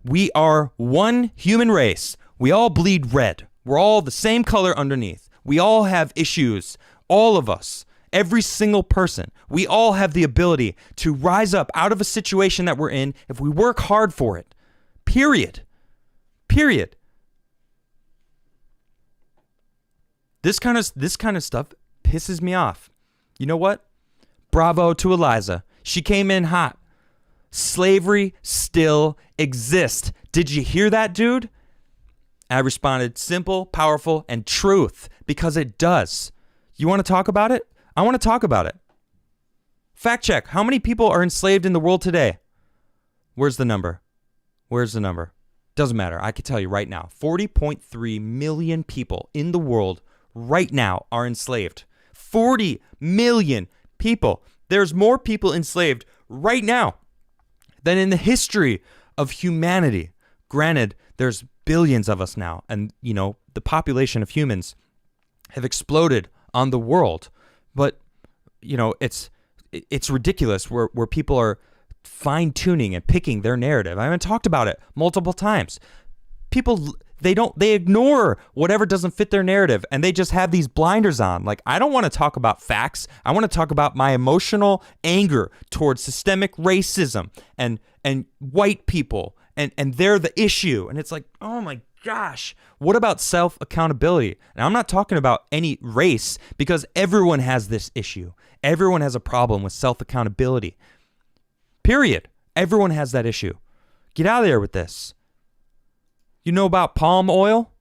We are one human race. We all bleed red. We're all the same color underneath. We all have issues. All of us. Every single person. We all have the ability to rise up out of a situation that we're in if we work hard for it. Period. This kind of stuff pisses me off. You know what? Bravo to Eliza. She came in hot. Slavery still exists. Did you hear that, dude? I responded, simple, powerful, and truth, because it does. You want to talk about it? I want to talk about it. Fact check. How many people are enslaved in the world today? Where's the number? Doesn't matter. I can tell you right now. 40.3 million people in the world right now are enslaved. 40 million people. There's more people enslaved right now than in the history of humanity. Granted, there's billions of us now, and the population of humans have exploded on the world. But it's ridiculous where people are fine-tuning and picking their narrative. I haven't talked about it multiple times. People, they ignore whatever doesn't fit their narrative, and they just have these blinders on. Like, I don't want to talk about facts. I want to talk about my emotional anger towards systemic racism and white people, and they're the issue. And it's like, oh my gosh, what about self-accountability? And I'm not talking about any race, because everyone has this issue. Everyone has a problem with self-accountability. Period. Everyone has that issue. Get out of there with this. You know about palm oil?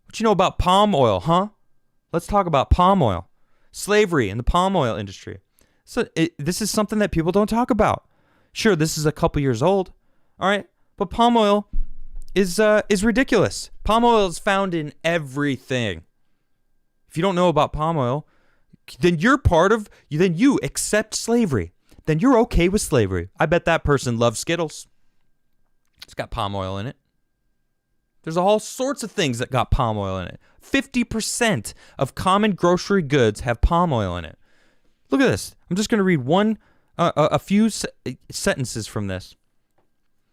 What you know about palm oil, huh? Let's talk about palm oil. Slavery in the palm oil industry. So this is something that people don't talk about. Sure, this is a couple years old, all right? But palm oil is ridiculous. Palm oil is found in everything. If you don't know about palm oil, then you accept slavery. Then you're okay with slavery. I bet that person loves Skittles. It's got palm oil in it. There's all sorts of things that got palm oil in it. 50% of common grocery goods have palm oil in it. Look at this. I'm just going to read a few sentences from this.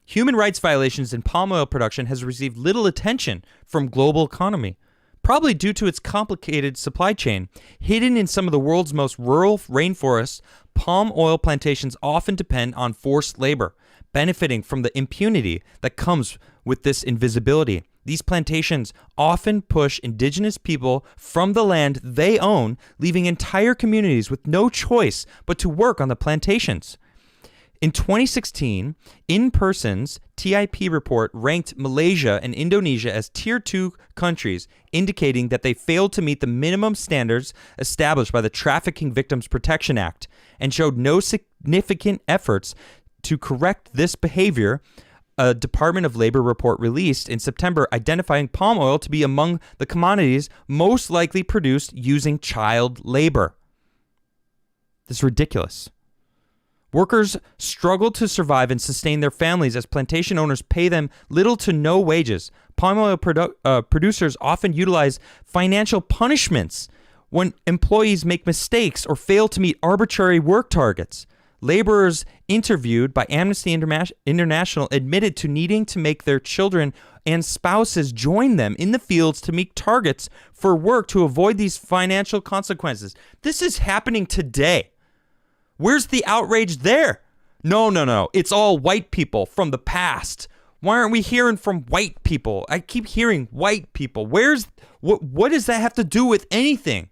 Human rights violations in palm oil production has received little attention from global economy, probably due to its complicated supply chain. Hidden in some of the world's most rural rainforests, palm oil plantations often depend on forced labor, benefiting from the impunity that comes with this invisibility. These plantations often push indigenous people from the land they own, leaving entire communities with no choice but to work on the plantations. In 2016, In-Person's TIP report ranked Malaysia and Indonesia as Tier 2 countries, indicating that they failed to meet the minimum standards established by the Trafficking Victims Protection Act and showed no significant efforts to correct this behavior. A Department of Labor report released in September identifying palm oil to be among the commodities most likely produced using child labor. This is ridiculous. Workers struggle to survive and sustain their families as plantation owners pay them little to no wages. Palm oil producers often utilize financial punishments when employees make mistakes or fail to meet arbitrary work targets. Laborers interviewed by Amnesty International admitted to needing to make their children and spouses join them in the fields to meet targets for work to avoid these financial consequences. This is happening today. Where's the outrage there? No. It's all white people from the past. Why aren't we hearing from white people? I keep hearing white people. What does that have to do with anything?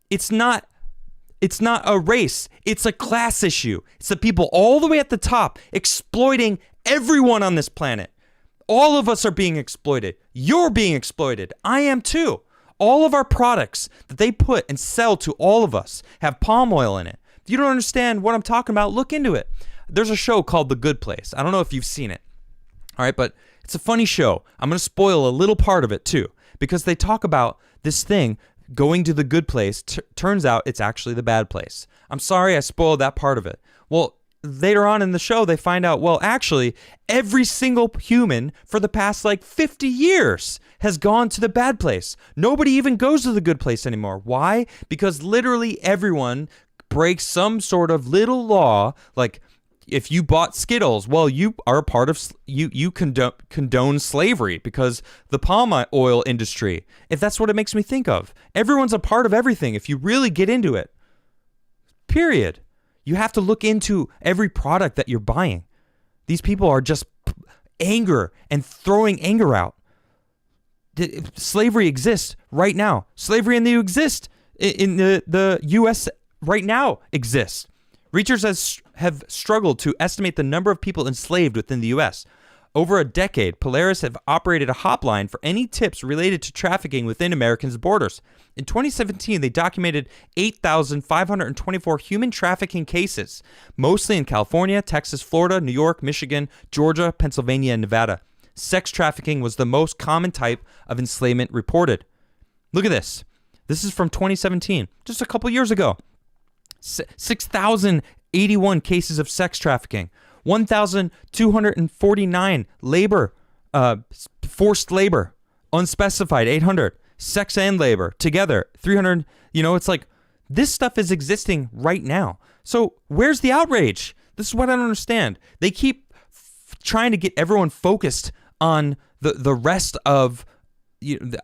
It's not a race. It's a class issue. It's the people all the way at the top exploiting everyone on this planet. All of us are being exploited. You're being exploited. I am too. All of our products that they put and sell to all of us have palm oil in it. If you don't understand what I'm talking about, look into it. There's a show called The Good Place. I don't know if you've seen it. All right, but it's a funny show. I'm going to spoil a little part of it too, because they talk about this thing going to the good place. Turns out it's actually the bad place. I'm sorry I spoiled that part of it. Well, later on in the show, they find out, well, actually, every single human for the past 50 years has gone to the bad place. Nobody even goes to the good place anymore. Why? Because literally everyone breaks some sort of little law, like if you bought Skittles, well, you are a part of, you condone slavery because the palm oil industry. If that's what it makes me think of. Everyone's a part of everything if you really get into it. Period. You have to look into every product that you're buying. These people are just anger and throwing anger out. Slavery exists right now. Slavery in the U.S. right now exists. Researchers have struggled to estimate the number of people enslaved within the U.S. Over a decade, Polaris have operated a hotline for any tips related to trafficking within Americans' borders. In 2017, they documented 8,524 human trafficking cases, mostly in California, Texas, Florida, New York, Michigan, Georgia, Pennsylvania, and Nevada. Sex trafficking was the most common type of enslavement reported. Look at this. This is from 2017, just a couple years ago. 6,081 cases of sex trafficking, 1,249 forced labor, unspecified 800, sex and labor together 300. It's like this stuff is existing right now. So where's the outrage? This is what I don't understand. They keep trying to get everyone focused on the rest of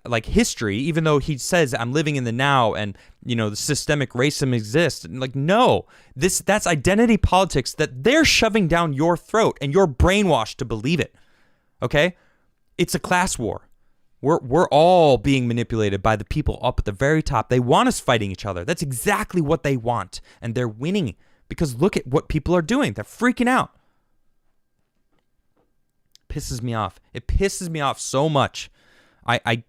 like history, even though he says I'm living in the now and the systemic racism exists. And like, no, that's identity politics that they're shoving down your throat and you're brainwashed to believe it. Okay, it's a class war. We're all being manipulated by the people up at the very top. They want us fighting each other. That's exactly what they want, and they're winning because look at what people are doing. They're freaking out. Pisses me off. It pisses me off so much. I'm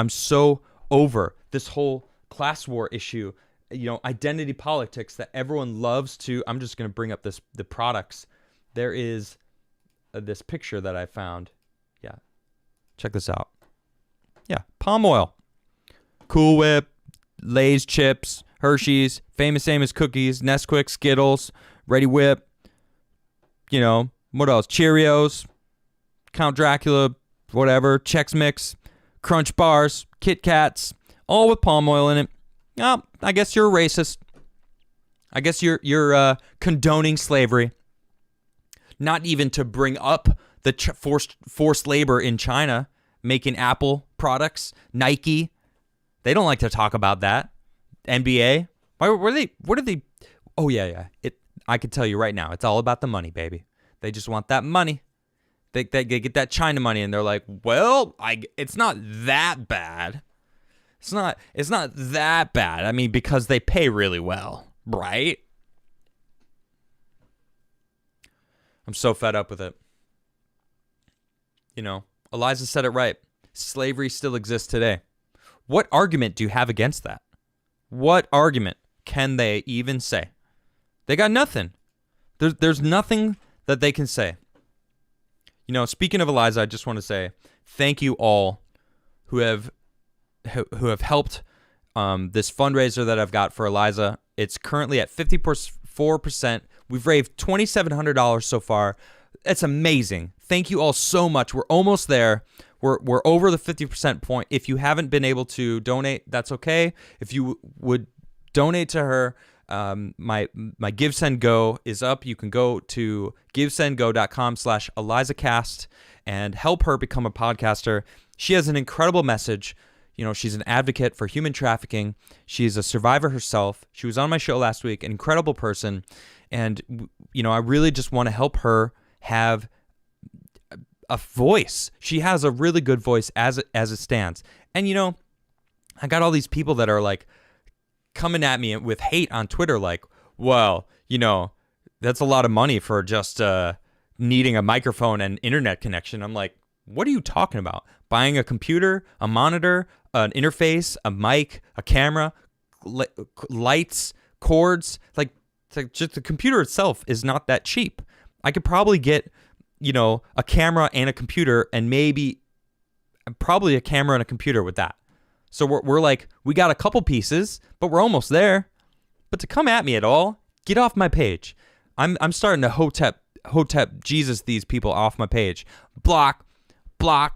so over this whole class war issue, identity politics that everyone loves to. I'm just going to bring up the products. There is this picture that I found. Yeah. Check this out. Yeah. Palm oil, Cool Whip, Lay's chips, Hershey's, Famous Amos cookies, Nesquik, Skittles, Ready Whip, what else? Cheerios, Count Dracula, whatever, Chex Mix, Crunch Bars, Kit Kats, all with palm oil in it. Oh, I guess you're a racist. I guess you're condoning slavery. Not even to bring up the forced labor in China, making Apple products, Nike. They don't like to talk about that. NBA. What are they? Oh, yeah. I can tell you right now, it's all about the money, baby. They just want that money. They get that China money, and they're like, well, it's not that bad. It's not that bad. I mean, because they pay really well, right? I'm so fed up with it. Eliza said it right. Slavery still exists today. What argument do you have against that? What argument can they even say? They got nothing. There's nothing that they can say. Speaking of Eliza, I just want to say thank you all who have helped this fundraiser that I've got for Eliza. It's currently at 54%. We've raised $2,700 so far. That's amazing. Thank you all so much. We're almost there. We're over the 50% point. If you haven't been able to donate, that's okay. If you would donate to her, my Give Send Go is up. You can go to givesendgo.com/ElizaCast and help her become a podcaster. She has an incredible message. She's an advocate for human trafficking. She's a survivor herself. She was on my show last week, an incredible person. And, I really just want to help her have a voice. She has a really good voice as it stands. And, I got all these people that are like coming at me with hate on Twitter, like, well, that's a lot of money for just needing a microphone and internet connection. I'm like, what are you talking about? Buying a computer, a monitor, an interface, a mic, a camera, lights, cords, like just the computer itself is not that cheap. I could probably get, a camera and a computer and probably a camera and a computer with that. So we're like, we got a couple pieces, but we're almost there. But to come at me at all, get off my page. I'm starting to hotep Jesus these people off my page. Block. I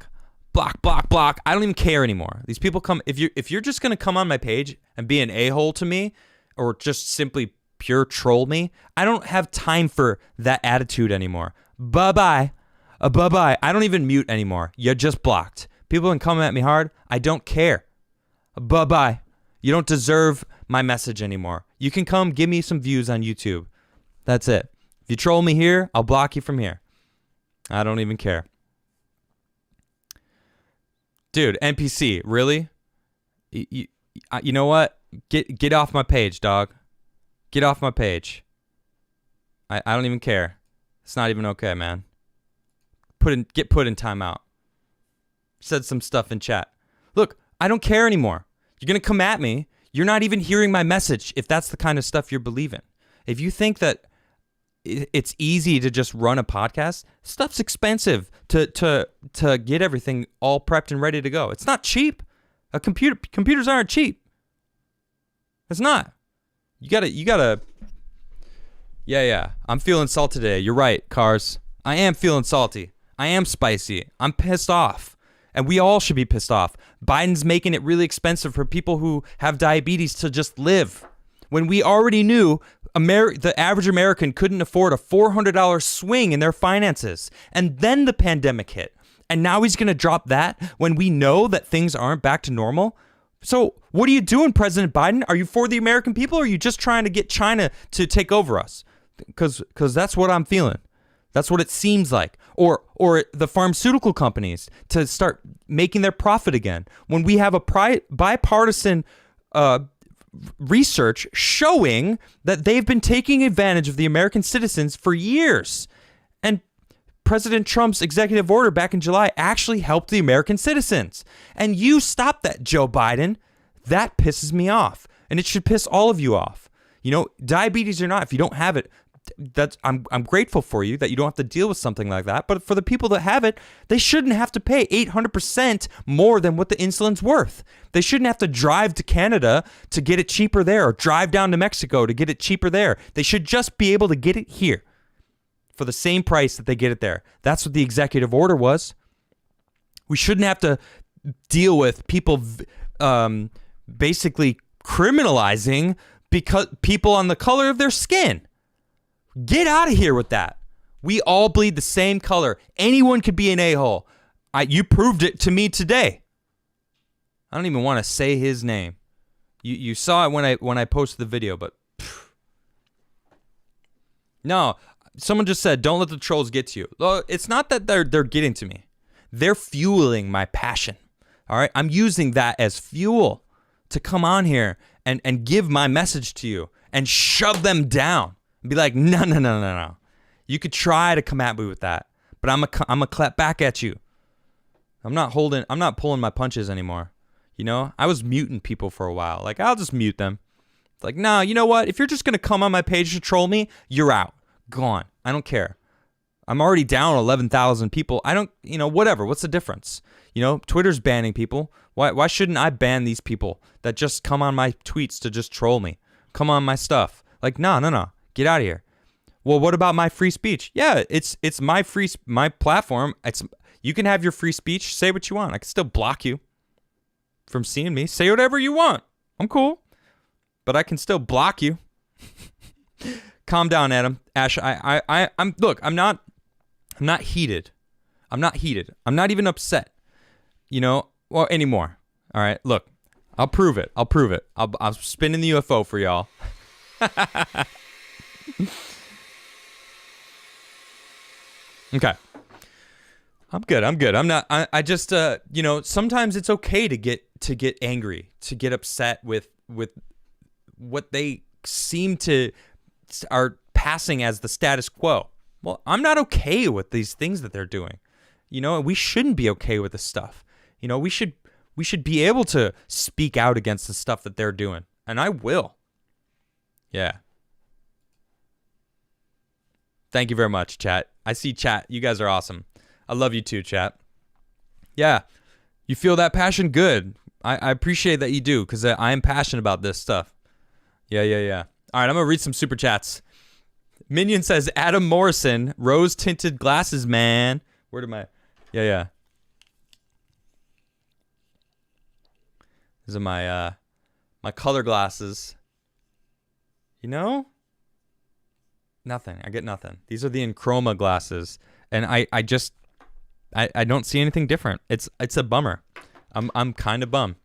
don't even care anymore. These people come, if you're just gonna come on my page and be an a-hole to me, or just simply pure troll me, I don't have time for that attitude anymore. Bye-bye. I don't even mute anymore. You're just blocked. People can come at me hard. I don't care. Bye-bye. You don't deserve my message anymore. You can come give me some views on YouTube. That's it. If you troll me here, I'll block you from here. I don't even care. Dude, NPC, really? You know what? Get off my page, dog. Get off my page. I don't even care. It's not even okay, man. Get put in timeout. Said some stuff in chat. Look, I don't care anymore. You're going to come at me. You're not even hearing my message if that's the kind of stuff you're believing. If you think that it's easy to just run a podcast, stuff's expensive to get everything all prepped and ready to go. It's not cheap. Computers aren't cheap. It's not. You gotta. Yeah. I'm feeling salty today. You're right, Cars. I am feeling salty. I am spicy. I'm pissed off. And we all should be pissed off. Biden's making it really expensive for people who have diabetes to just live. When we already knew The average American couldn't afford a $400 swing in their finances. And then the pandemic hit. And now he's going to drop that when we know that things aren't back to normal? So what are you doing, President Biden? Are you for the American people, or are you just trying to get China to take over us? Because that's what I'm feeling. That's what it seems like. Or the pharmaceutical companies to start making their profit again. When we have a bipartisan research showing that they've been taking advantage of the American citizens for years. And President Trump's executive order back in July actually helped the American citizens. And you stopped that, Joe Biden. That pisses me off. And it should piss all of you off. You know, diabetes or not, if you don't have it, I'm grateful for you that you don't have to deal with something like that. But for the people that have it, they shouldn't have to pay 800% more than what the insulin's worth. They shouldn't have to drive to Canada to get it cheaper there, or drive down to Mexico to get it cheaper there. They should just be able to get it here for the same price that they get it there. That's what the executive order was. We shouldn't have to deal with people basically criminalizing because people on the color of their skin. Get out of here with that. We all bleed the same color. Anyone could be an a-hole. You proved it to me today. I don't even want to say his name. You saw it when I posted the video, but no. Someone just said, "Don't let the trolls get to you." Well, it's not that they're getting to me. They're fueling my passion. All right, I'm using that as fuel to come on here and give my message to you and shove them down. Be like, no. You could try to come at me with that, but I'm a clap back at you. I'm not pulling my punches anymore. You know, I was muting people for a while. Like, I'll just mute them. It's like, nah, you know what? If you're just going to come on my page to troll me, you're out. Gone. I don't care. I'm already down 11,000 people. I don't, whatever. What's the difference? Twitter's banning people. Why shouldn't I ban these people that just come on my tweets to just troll me? Come on my stuff. Like, no. Get out of here. Well, what about my free speech? Yeah, it's my platform. You can have your free speech. Say what you want. I can still block you from seeing me. Say whatever you want. I'm cool. But I can still block you. Calm down, Adam. Ash, I'm not heated. I'm not even upset. Anymore. All right, look. I'll prove it. I'm spinning the UFO for y'all. Okay. I'm good. I just sometimes it's okay to get angry, to get upset with what they seem to are passing as the status quo. Well, I'm not okay with these things that they're doing. We shouldn't be okay with this stuff. We should be able to speak out against the stuff that they're doing, and I will. Yeah. Thank you very much, chat. I see chat. You guys are awesome. I love you too, chat. Yeah. You feel that passion? Good. I appreciate that you do, because I am passionate about this stuff. Yeah. All right, I'm going to read some super chats. Minion says, Adam Morrison, rose-tinted glasses, man. Where did my... Yeah. These are my color glasses. Nothing. I get nothing. These are the Enchroma glasses, and I don't see anything different. It's a bummer. I'm kind of bummed.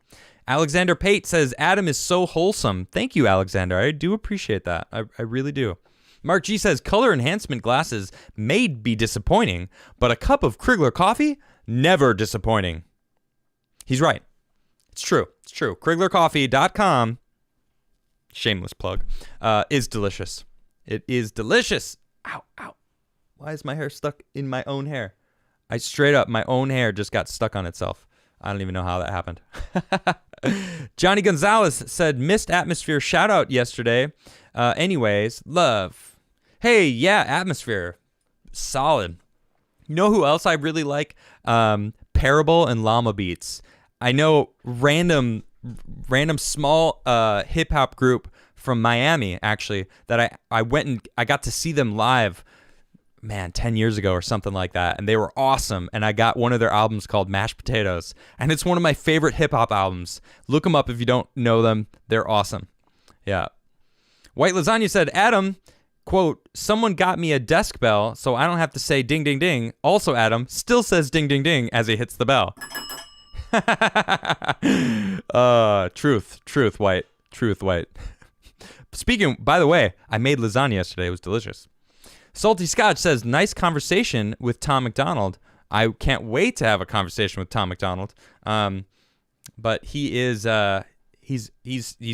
Alexander Pate says, Adam is so wholesome. Thank you, Alexander. I do appreciate that. I really do. Mark G says, color enhancement glasses may be disappointing, but a cup of Crigler coffee, never disappointing. He's right. It's true. CriglerCoffee.com, shameless plug, is delicious. It is delicious. Ow. Why is my hair stuck in my own hair? My own hair just got stuck on itself. I don't even know how that happened. Johnny Gonzalez said, missed Atmosphere shout out yesterday. Anyways, love. Hey, yeah, Atmosphere. Solid. You know who else I really like? Parable and Llama Beats. I know random small hip hop group from Miami, actually, that I went and I got to see them live, 10 years ago or something like that. And they were awesome. And I got one of their albums called Mashed Potatoes. And it's one of my favorite hip hop albums. Look them up if you don't know them. They're awesome. Yeah. White Lasagna said, Adam, quote, someone got me a desk bell so I don't have to say ding, ding, ding. Also, Adam still says ding, ding, ding as he hits the bell. Truth, White. Truth, White. Speaking, by the way, I made lasagna yesterday. It was delicious. Salty Scotch says, nice conversation with Tom McDonald. I can't wait to have a conversation with Tom McDonald. But he is, he's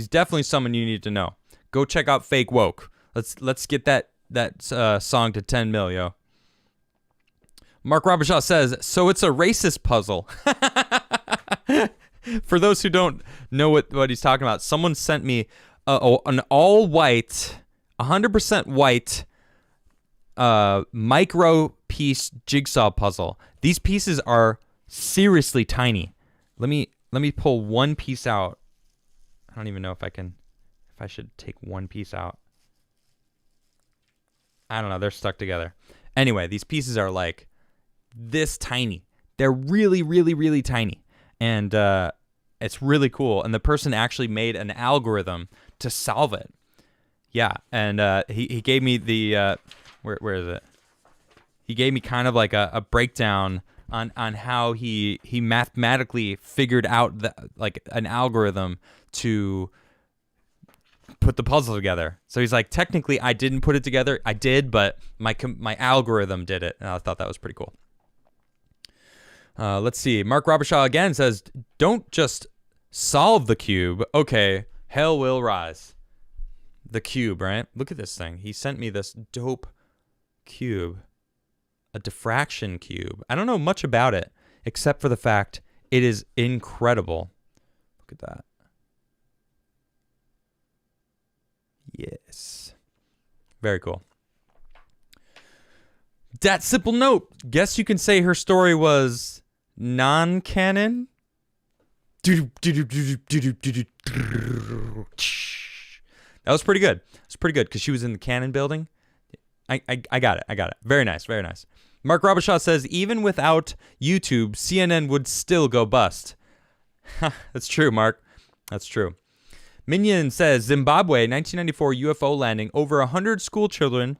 definitely someone you need to know. Go check out Fake Woke. Let's get that song to 10 mil, yo. Mark Robershaw says, so it's a racist puzzle. For those who don't know what he's talking about, someone sent me an all-white, 100% white micro piece jigsaw puzzle. These pieces are seriously tiny. Let me pull one piece out. I don't even know if I should take one piece out. I don't know. They're stuck together. Anyway, these pieces are like this tiny. They're really, really, really tiny. And it's really cool. And the person actually made an algorithm to solve it. Yeah. And he gave me the, where is it? He gave me kind of like a breakdown on how he mathematically figured out like an algorithm to put the puzzle together. So he's like, technically I didn't put it together. I did, but my algorithm did it. And I thought that was pretty cool. Let's see. Mark Robershaw again says, don't just solve the cube. Okay, hell will rise. The cube, right? Look at this thing. He sent me this dope cube. A diffraction cube. I don't know much about it, except for the fact it is incredible. Look at that. Yes. Very cool. That simple note. Guess you can say her story was non-canon? That was pretty good. It's pretty good because she was in the Canon building. I got it. I got it. Very nice. Very nice. Mark Robershaw says, even without YouTube, CNN would still go bust. That's true, Mark. That's true. Minion says, Zimbabwe, 1994 UFO landing. Over 100 school children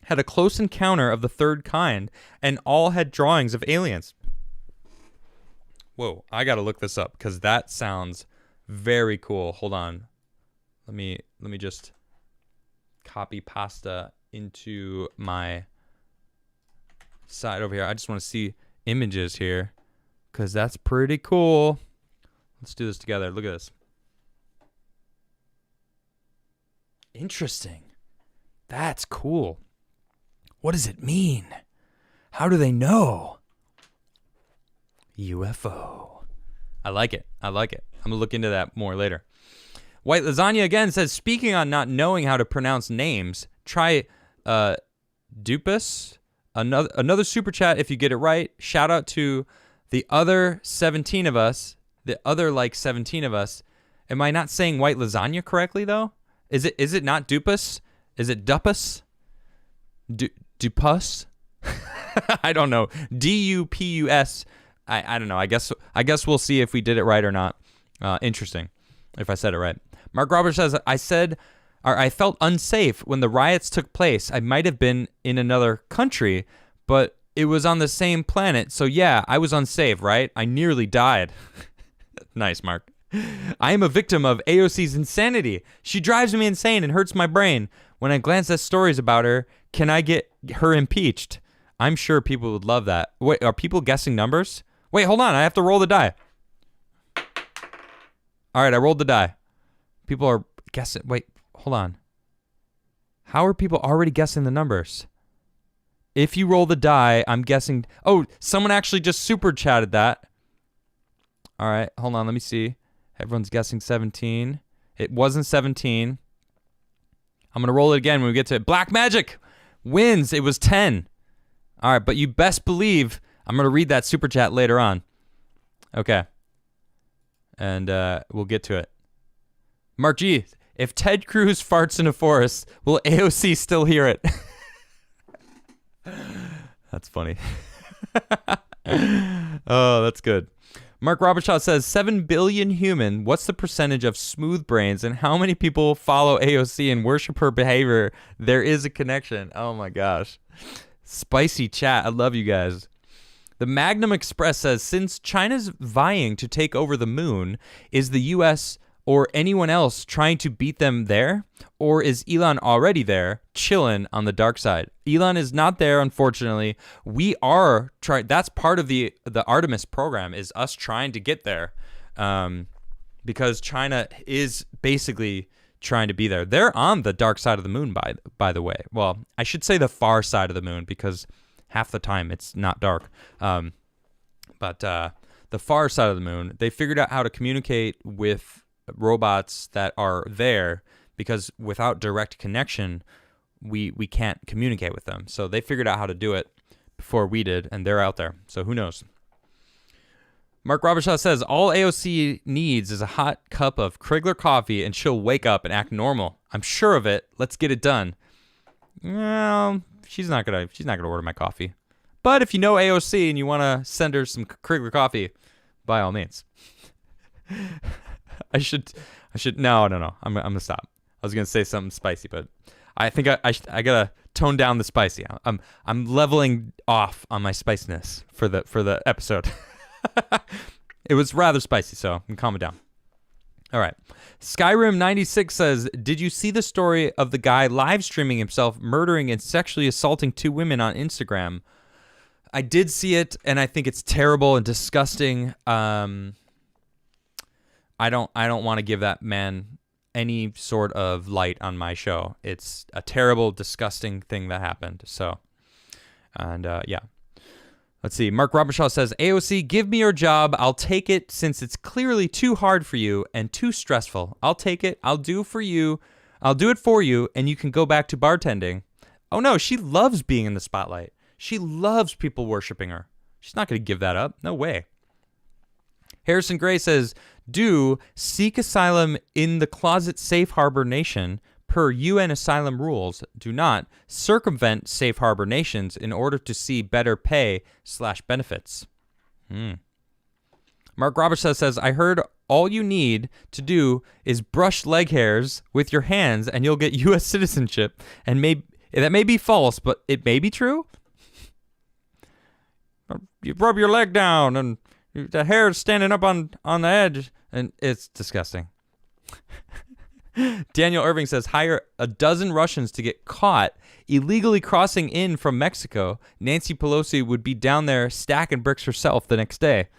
had a close encounter of the third kind, and all had drawings of aliens. Whoa, I got to look this up because that sounds very cool. Hold on. Let me just copy pasta into my side over here. I just want to see images here because that's pretty cool. Let's do this together. Look at this. Interesting. That's cool. What does it mean? How do they know? UFO. I like it. I like it. I'm going to look into that more later. White Lasagna again says, speaking on not knowing how to pronounce names, try Dupus. Another super chat if you get it right. Shout out to the other 17 of us. The other like 17 of us. Am I not saying White Lasagna correctly though? Is it not Dupus? Is it Dupus? Dupus? I don't know. Dupus. I don't know. I guess we'll see if we did it right or not. Interesting. If I said it right. Mark Roberts says, I felt unsafe when the riots took place. I might have been in another country, but it was on the same planet. So yeah, I was unsafe, right? I nearly died. Nice, Mark. I am a victim of AOC's insanity. She drives me insane and hurts my brain. When I glance at stories about her, can I get her impeached? I'm sure people would love that. Wait, are people guessing numbers? Wait, hold on. I have to roll the die. All right, I rolled the die. People are guessing. Wait, hold on. How are people already guessing the numbers? If you roll the die, I'm guessing. Oh, someone actually just super chatted that. All right, hold on. Let me see. Everyone's guessing 17. It wasn't 17. I'm going to roll it again when we get to it. Black Magic wins. It was 10. All right, but you best believe I'm going to read that super chat later on. Okay. And we'll get to it. Mark G, if Ted Cruz farts in a forest, will AOC still hear it? That's funny. Oh, that's good. Mark Robertshaw says 7 billion human. What's the percentage of smooth brains and how many people follow AOC and worship her behavior? There is a connection. Oh my gosh. Spicy chat. I love you guys. The Magnum Express says since China's vying to take over the moon, is the U.S. or anyone else trying to beat them there? Or is Elon already there, chilling on the dark side? Elon is not there, unfortunately. We are trying. That's part of the Artemis program, is us trying to get there, because China is basically trying to be there. They're on the dark side of the moon, by the way. Well, I should say the far side of the moon, because half the time it's not dark. But the far side of the moon, they figured out how to communicate with robots that are there, because without direct connection, we can't communicate with them. So they figured out how to do it before we did, and they're out there. So who knows? Mark Robertshaw says, all AOC needs is a hot cup of Crigler coffee, and she'll wake up and act normal. I'm sure of it. Let's get it done. Well, she's not gonna order my coffee. But if you know AOC and you want to send her some Crigler coffee, by all means. I should. No. I'm gonna stop. I was gonna say something spicy, but I think I gotta tone down the spicy. I'm leveling off on my spiciness for the episode. It was rather spicy, so I'm calming down. All right. Skyrim96 says, did you see the story of the guy live streaming himself murdering and sexually assaulting 2 women on Instagram? I did see it, and I think it's terrible and disgusting. I don't want to give that man any sort of light on my show. It's a terrible, disgusting thing that happened. So, and yeah. Let's see. Mark Robertshaw says, AOC, give me your job. I'll take it since it's clearly too hard for you and too stressful. I'll take it. I'll do it for you, and you can go back to bartending. Oh, no, she loves being in the spotlight. She loves people worshiping her. She's not going to give that up. No way. Harrison Gray says, do seek asylum in the closet safe harbor nation per UN asylum rules. Do not circumvent safe harbor nations in order to see better pay/benefits. Mark Robertson says, I heard all you need to do is brush leg hairs with your hands and you'll get U.S. citizenship. And that may be false, but it may be true. You rub your leg down and the hair is standing up on the edge, and it's disgusting. Daniel Irving says, hire a dozen Russians to get caught illegally crossing in from Mexico. Nancy Pelosi would be down there stacking bricks herself the next day.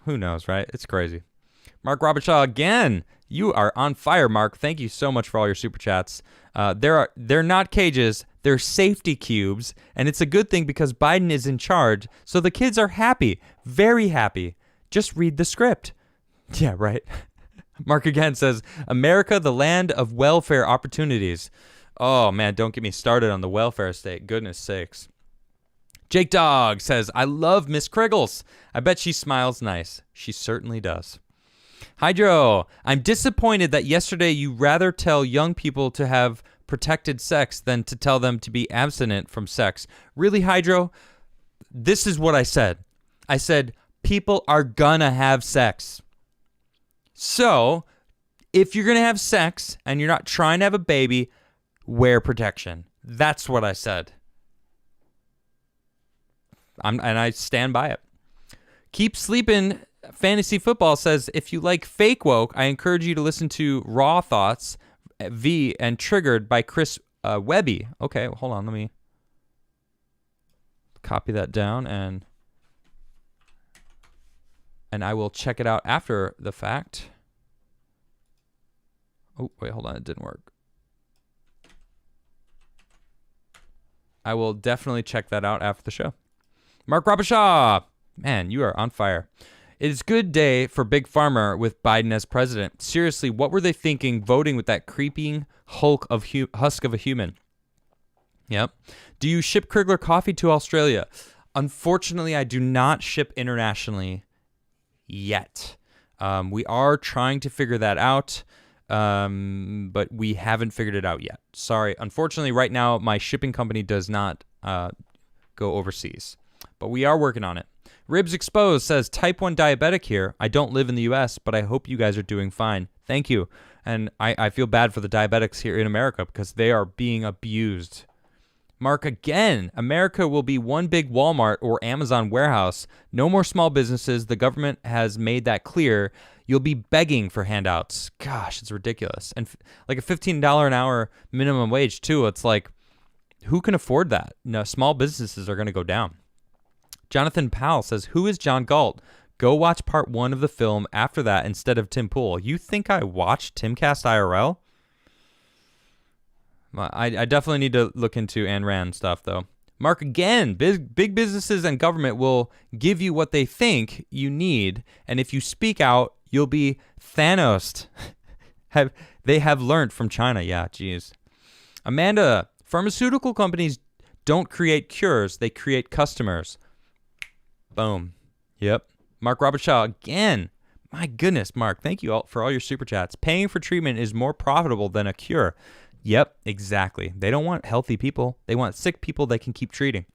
Who knows, right? It's crazy. Mark Robertshaw, again, you are on fire, Mark. Thank you so much for all your super chats. They're not cages. They're safety cubes, and it's a good thing because Biden is in charge, so the kids are happy, very happy. Just read the script. Yeah, right. Mark again says, America, the land of welfare opportunities. Oh, man, don't get me started on the welfare state. Goodness sakes. Jake Dog says, I love Miss Criggles. I bet she smiles nice. She certainly does. Hydro, I'm disappointed that yesterday you rather tell young people to have protected sex than to tell them to be abstinent from sex. Really, Hydro? This is what I said. I said, people are gonna have sex. So, if you're going to have sex and you're not trying to have a baby, wear protection. That's what I said. And I stand by it. Keep Sleeping Fantasy Football says, if you like fake woke, I encourage you to listen to Raw Thoughts V and Triggered by Chris Webby. Okay, hold on. Let me copy that down and I will check it out after the fact. Oh, wait, hold on. It didn't work. I will definitely check that out after the show. Mark Robertshaw. Man, you are on fire. It is a good day for Big Pharma with Biden as president. Seriously, what were they thinking voting with that creeping husk of a human? Yep. Do you ship Crigler coffee to Australia? Unfortunately, I do not ship internationally yet. We are trying to figure that out, but we haven't figured it out yet. Sorry. Unfortunately, right now, my shipping company does not go overseas, but we are working on it. Ribs Exposed says, type 1 diabetic here. I don't live in the U.S., but I hope you guys are doing fine. Thank you. And I feel bad for the diabetics here in America because they are being abused. Mark again, America will be one big Walmart or Amazon warehouse. No more small businesses. The government has made that clear. You'll be begging for handouts. Gosh, it's ridiculous. And like a $15 an hour minimum wage too. It's like, who can afford that? No, small businesses are going to go down. Jonathan Powell says, who is John Galt? Go watch part 1 of the film after that instead of Tim Pool. You think I watched Timcast IRL? I definitely need to look into Ayn Rand stuff, though. Mark again, big businesses and government will give you what they think you need, and if you speak out, you'll be Thanos. They have learned from China. Yeah, geez. Amanda, pharmaceutical companies don't create cures, they create customers. Boom. Yep. Mark Robertshaw again. My goodness, Mark, thank you all for all your super chats. Paying for treatment is more profitable than a cure. Yep, exactly. They don't want healthy people. They want sick people they can keep treating.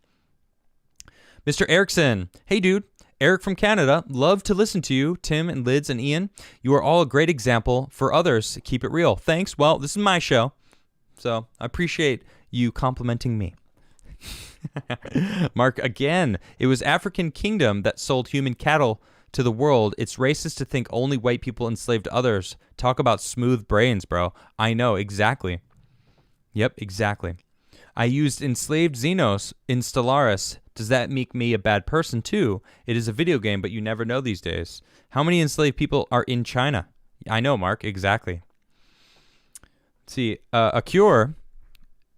Mr. Erickson. Hey, dude. Eric from Canada. Love to listen to you, Tim and Lids and Ian. You are all a great example for others. Keep it real. Thanks. Well, this is my show, so I appreciate you complimenting me. Mark, again, it was African kingdom that sold human cattle to the world. It's racist to think only white people enslaved others. Talk about smooth brains, bro. I know, exactly. Yep, exactly. I used enslaved Xenos in Stellaris. Does that make me a bad person too? It is a video game, but you never know these days. How many enslaved people are in China? I know, Mark, exactly. Let's see, a cure.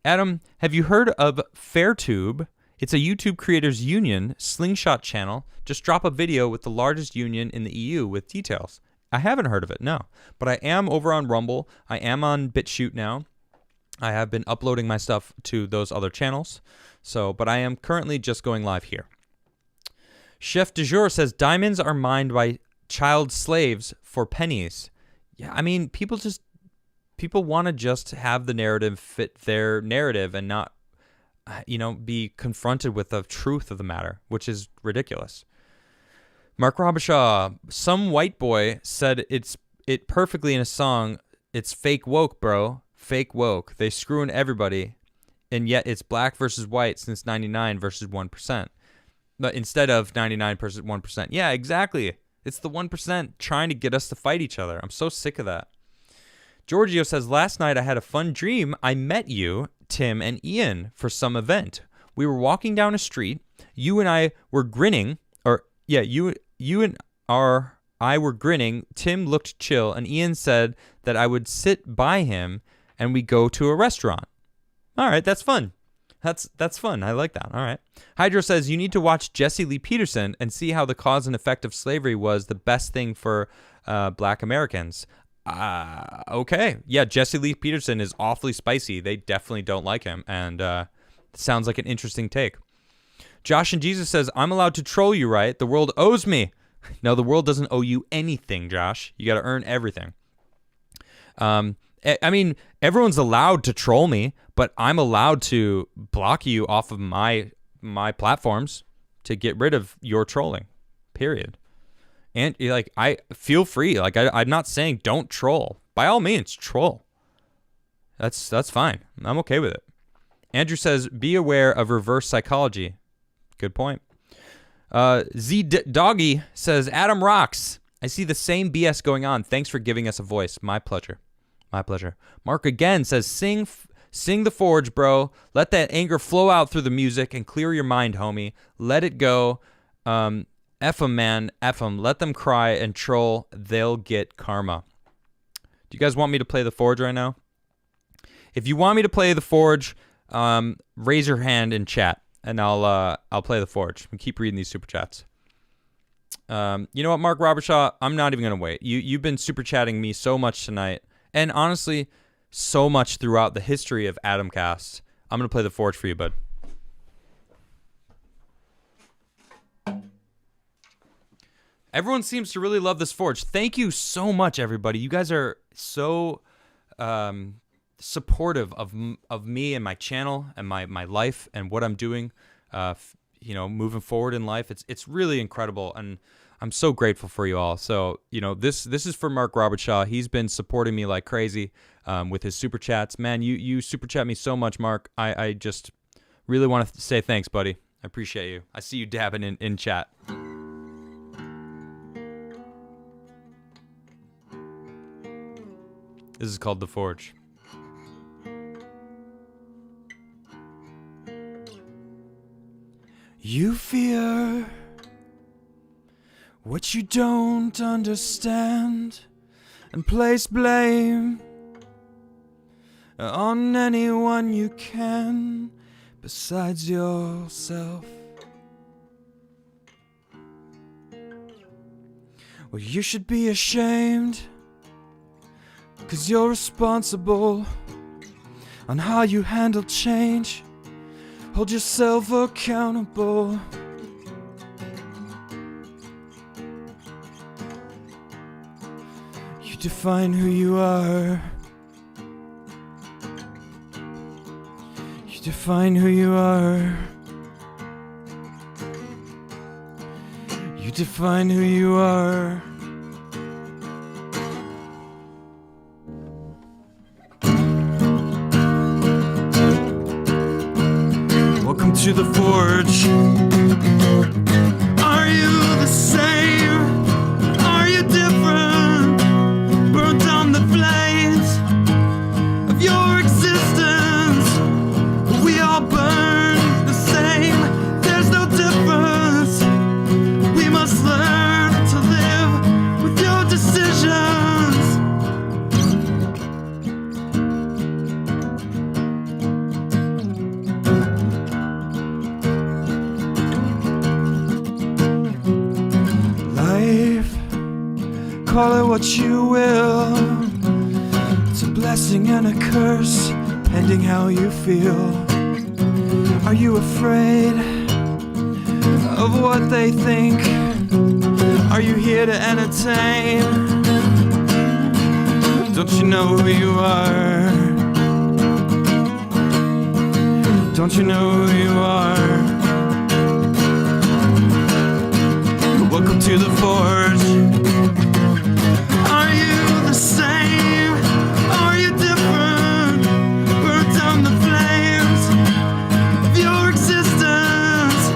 Adam, have you heard of Fairtube? It's a YouTube creators union slingshot channel. Just drop a video with the largest union in the EU with details. I haven't heard of it, no. But I am over on Rumble. I am on BitChute now. I have been uploading my stuff to those other channels. But I am currently just going live here. Chef du jour says, diamonds are mined by child slaves for pennies. Yeah, I mean, people want to just have the narrative fit their narrative and not, be confronted with the truth of the matter, which is ridiculous. Mark Robichaud, some white boy said it perfectly in a song. It's fake woke, bro. Fake woke. They screwing everybody, and yet it's black versus white since 99 versus 1%. But instead of 99 versus 1%. Yeah, exactly. It's the 1% trying to get us to fight each other. I'm so sick of that. Giorgio says, last night I had a fun dream. I met you, Tim, and Ian for some event. We were walking down a street. You and I were grinning. You and I were grinning. Tim looked chill, and Ian said that I would sit by him and we go to a restaurant. All right, that's fun. That's fun. I like that. All right. Hydro says, you need to watch Jesse Lee Peterson and see how the cause and effect of slavery was the best thing for black Americans. Okay. Yeah, Jesse Lee Peterson is awfully spicy. They definitely don't like him, and sounds like an interesting take. Josh and Jesus says, I'm allowed to troll you, right? The world owes me. No, the world doesn't owe you anything, Josh. You got to earn everything. I mean, everyone's allowed to troll me, but I'm allowed to block you off of my platforms to get rid of your trolling, period. And I feel free. I'm not saying don't troll. By all means, troll. That's fine. I'm okay with it. Andrew says, be aware of reverse psychology. Good point. Doggy says, Adam rocks. I see the same BS going on. Thanks for giving us a voice. My pleasure. My pleasure. Mark again says, sing the Forge, bro. Let that anger flow out through the music and clear your mind, homie. Let it go. F 'em, man. F 'em. Let them cry and troll. They'll get karma. Do you guys want me to play the Forge right now? If you want me to play the Forge, raise your hand in chat, and I'll play the Forge. And keep reading these super chats. You know what, Mark Robertshaw? I'm not even gonna wait. You've been super chatting me so much tonight. And honestly, so much throughout the history of Adamcast. I'm going to play the Forge for you, bud. Everyone seems to really love this Forge. Thank you so much, everybody. You guys are so supportive of me and my channel and my life and what I'm doing moving forward in life. It's really incredible, and I'm so grateful for you all. So, this is for Mark Robertshaw. He's been supporting me like crazy with his super chats. Man, you super chat me so much, Mark. I just really want to say thanks, buddy. I appreciate you. I see you dabbing in chat. This is called The Forge. You fear what you don't understand and place blame on anyone you can besides yourself. Well, you should be ashamed, 'cause you're responsible on how you handle change. Hold yourself accountable. You define who you are. You define who you are. You define who you are. Welcome to the Forge. Are you the same? Are you different? Burn down the flames of your existence. We all burn the same. There's no difference. We must learn to live with your decisions. Call it what you will. It's a blessing and a curse, depending how you feel. Are you afraid of what they think? Are you here to entertain? Don't you know who you are? Don't you know who you are? Welcome to the Forge. Are you the same? Are you different? Burn down the flames of your existence.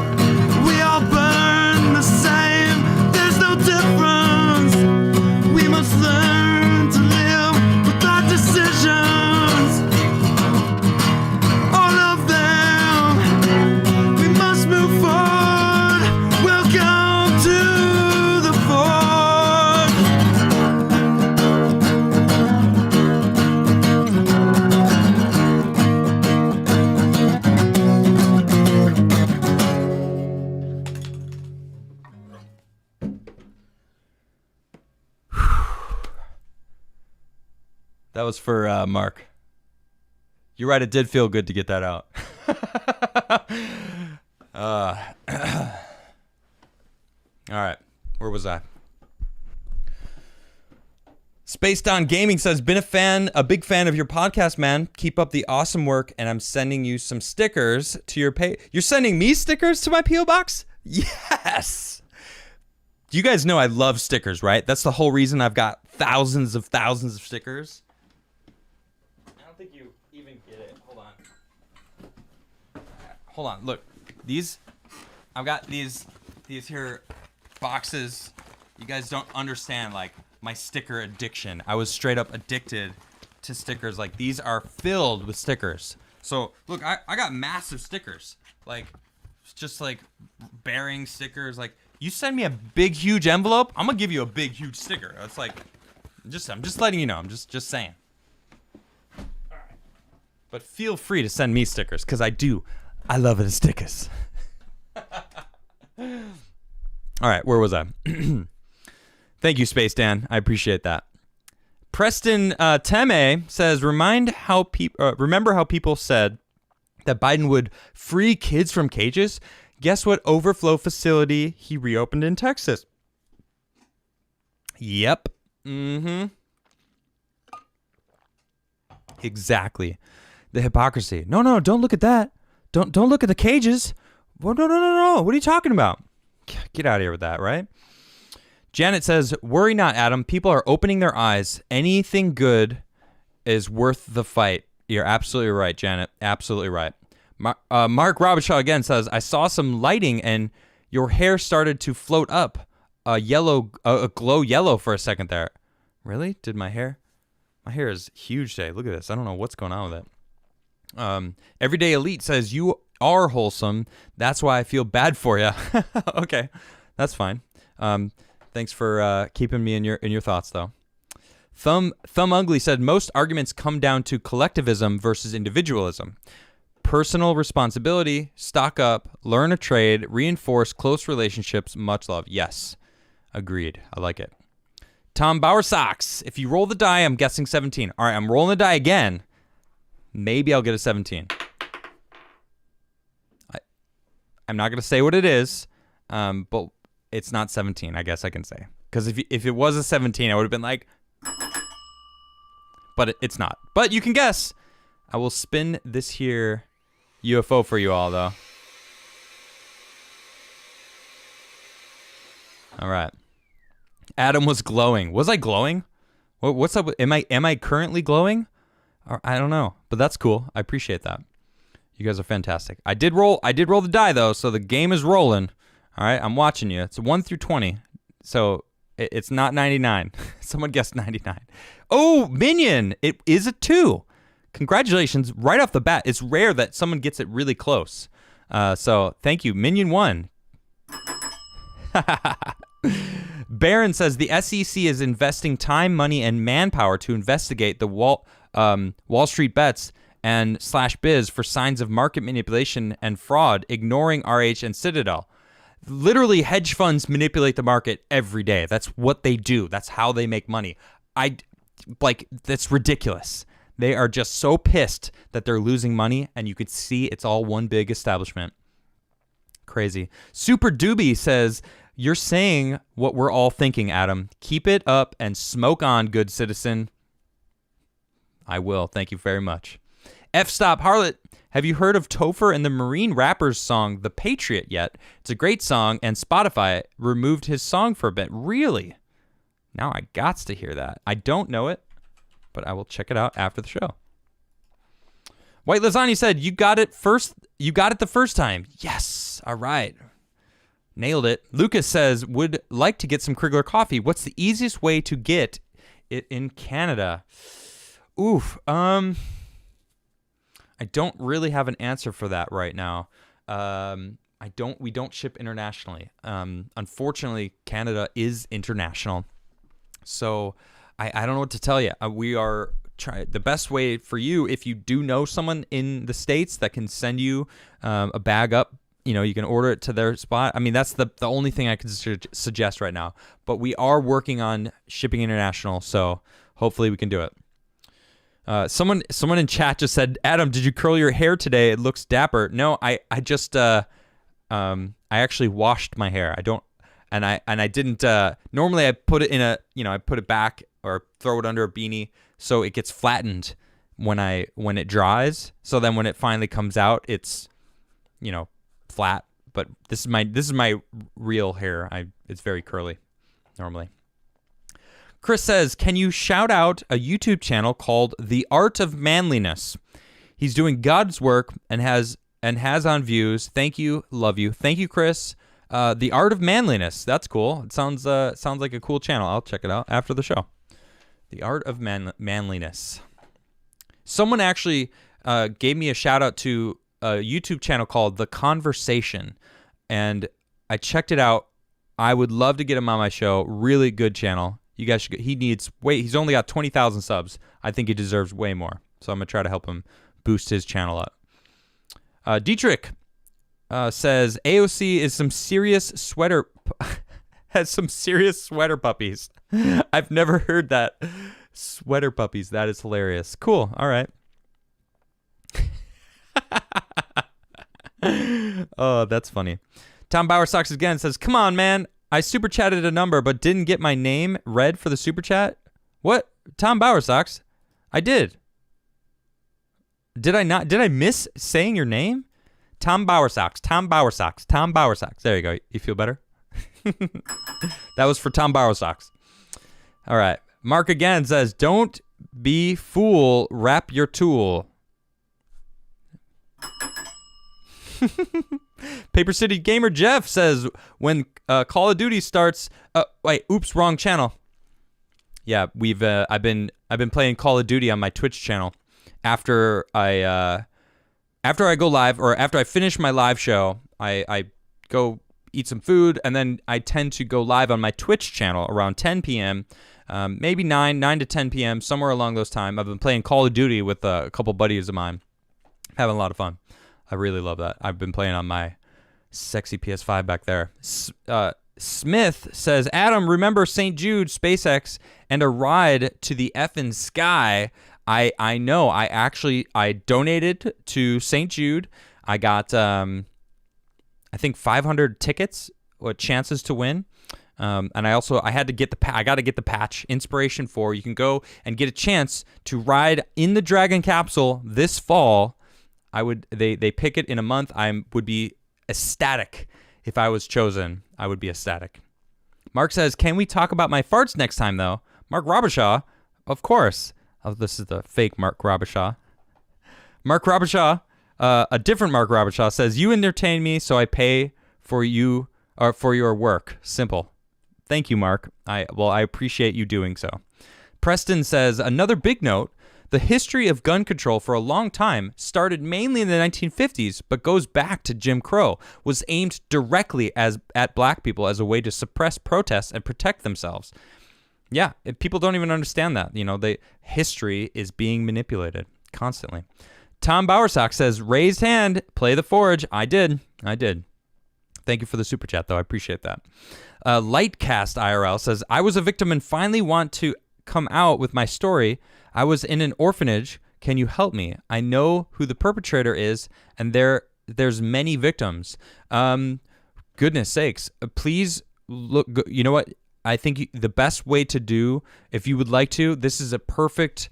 We all burn the same. There's no difference. We must learn to live with our decisions. All of them. We must move forward. Welcome to the Forge. That was for Mark. You're right, it did feel good to get that out. All right, where was I? Spaced On Gaming says, been a big fan of your podcast, man. Keep up the awesome work, and I'm sending you some stickers to your pay. You're sending me stickers to my P.O. box? Yes! You guys know I love stickers, right? That's the whole reason I've got thousands of stickers. I don't think you even get it. Hold on, look. I've got these here boxes. You guys don't understand, like, my sticker addiction. I was straight up addicted to stickers. Like, these are filled with stickers. So, look, I got massive stickers. Like, just, like, bearing stickers. Like, you send me a big, huge envelope, I'm gonna give you a big, huge sticker. It's like, I'm just letting you know. I'm just saying. All right. But feel free to send me stickers, because I do. I love it as stickers. All right, where was I? Thank you, Space Dan. I appreciate that. Preston Teme says, remember how people said that Biden would free kids from cages? Guess what overflow facility he reopened in Texas? Yep. Mm-hmm. Exactly. The hypocrisy. No, don't look at that. Don't look at the cages. Well, no. What are you talking about? Get out of here with that, right? Janet says, worry not, Adam. People are opening their eyes. Anything good is worth the fight. You're absolutely right, Janet. Absolutely right. Mark Robichaud again says, I saw some lighting and your hair started to float up a glow yellow for a second there. Really? Did my hair? My hair is huge today. Look at this. I don't know what's going on with it. Everyday Elite says, you are wholesome. That's why I feel bad for you. Okay. That's fine. Thanks for keeping me in your thoughts, though. Thumb Ugly said, most arguments come down to collectivism versus individualism. Personal responsibility, stock up, learn a trade, reinforce close relationships, much love. Yes, agreed. I like it. Tom Bauer Socks, if you roll the die, I'm guessing 17. All right, I'm rolling the die again. Maybe I'll get a 17. I'm not going to say what it is, but it's not 17, I guess I can say. Because if it was a 17, I would have been like... But it's not. But you can guess. I will spin this here UFO for you all, though. All right. Adam was glowing. Was I glowing? What's up? Am I currently glowing? Or, I don't know, but that's cool. I appreciate that. You guys are fantastic. I did roll the die though, so the game is rolling. All right, I'm watching you. It's 1 through 20, so it's not 99. Someone guessed 99. Oh, Minion! It is a 2. Congratulations! Right off the bat, it's rare that someone gets it really close. So thank you, Minion 1. Barron says the SEC is investing time, money, and manpower to investigate the Wall Street Bets and /biz for signs of market manipulation and fraud, ignoring RH and Citadel. Literally, hedge funds manipulate the market every day. That's what they do. That's how they make money. That's ridiculous. They are just so pissed that they're losing money, and you could see it's all one big establishment. Crazy. Super Doobie says, you're saying what we're all thinking, Adam. Keep it up and smoke on, good citizen. I will. Thank you very much. F-Stop Harlot, have you heard of Topher and the Marine Rappers song The Patriot yet? It's a great song, and Spotify removed his song for a bit. Really? Now I gots to hear that. I don't know it, but I will check it out after the show. White Lasagna said, you got it the first time. Yes. All right. Nailed it. Lucas says, would like to get some Crigler coffee. What's the easiest way to get it in Canada? Oof. I don't really have an answer for that right now. We don't ship internationally. Unfortunately, Canada is international. So I don't know what to tell you. We are trying the best way for you, if you do know someone in the States that can send you a bag up, you can order it to their spot. I mean, that's the only thing I can suggest right now. But we are working on shipping international, so hopefully we can do it. Someone in chat just said, Adam, did you curl your hair today? It looks dapper. No, I just I actually washed my hair. I didn't normally I put it in I put it back or throw it under a beanie so it gets flattened when it dries. So then when it finally comes out, it's flat. But this is my real hair. It's very curly normally. Chris says, can you shout out a YouTube channel called The Art of Manliness? He's doing God's work and has on views. Thank you. Love you. Thank you, Chris. The Art of Manliness. That's cool. It sounds like a cool channel. I'll check it out after the show. The Art of Manliness. Someone actually gave me a shout out to a YouTube channel called The Conversation, and I checked it out. I would love to get him on my show. Really good channel. You guys should. He's only got 20,000 subs. I think he deserves way more. So I'm gonna try to help him boost his channel up. Dietrich says AOC is some serious has some serious sweater puppies. I've never heard that. Sweater puppies. That is hilarious. Cool. All right. Oh, that's funny. Tom Bauer Socks again says, come on, man. I super chatted a number, but didn't get my name read for the super chat. What? Tom Bauer Socks? I did. Did I not? Did I miss saying your name? Tom Bowersocks. Tom Bowersocks. Tom Bowersocks. There you go. You feel better? That was for Tom Bowersocks. All right. Mark again says, don't be fool, wrap your tool. Paper City Gamer Jeff says, when Call of Duty starts, wait, oops, wrong channel. Yeah, I've been playing Call of Duty on my Twitch channel after I go live, or after I finish my live show. I go eat some food, and then I tend to go live on my Twitch channel around 10 p.m. Maybe 9 to 10 p.m., somewhere along those time. I've been playing Call of Duty with a couple buddies of mine. Having a lot of fun. I really love that. I've been playing on my sexy PS5 back there. Smith says, Adam, remember St. Jude, SpaceX, and a ride to the effing sky. I know. I donated to St. Jude. I got, I think 500 tickets, or chances to win. And I had to get I got to get the patch, Inspiration 4. You can go and get a chance to ride in the Dragon capsule this fall. They pick it in a month. I would be ecstatic if I was chosen. I would be ecstatic. Mark says, can we talk about my farts next time, though? Mark Robichaud, of course. Oh, this is the fake Mark Robichaud. Mark Robichaud, a different Mark Robichaud, says, you entertain me, so I pay for you, or for your work. Simple. Thank you, Mark. I appreciate you doing so. Preston says, another big note. The history of gun control for a long time started mainly in the 1950s, but goes back to Jim Crow, was aimed directly at black people as a way to suppress protests and protect themselves. Yeah, people don't even understand that. The history is being manipulated constantly. Tom Bowersock says, raised hand, play the forge. I did. Thank you for the super chat, though. I appreciate that. Lightcast IRL says, I was a victim and finally want to come out with my story. I was in an orphanage. Can you help me? I know who the perpetrator is, and there's many victims. Goodness sakes. Please look. You know what? I think the best way to do, if you would like to, this is a perfect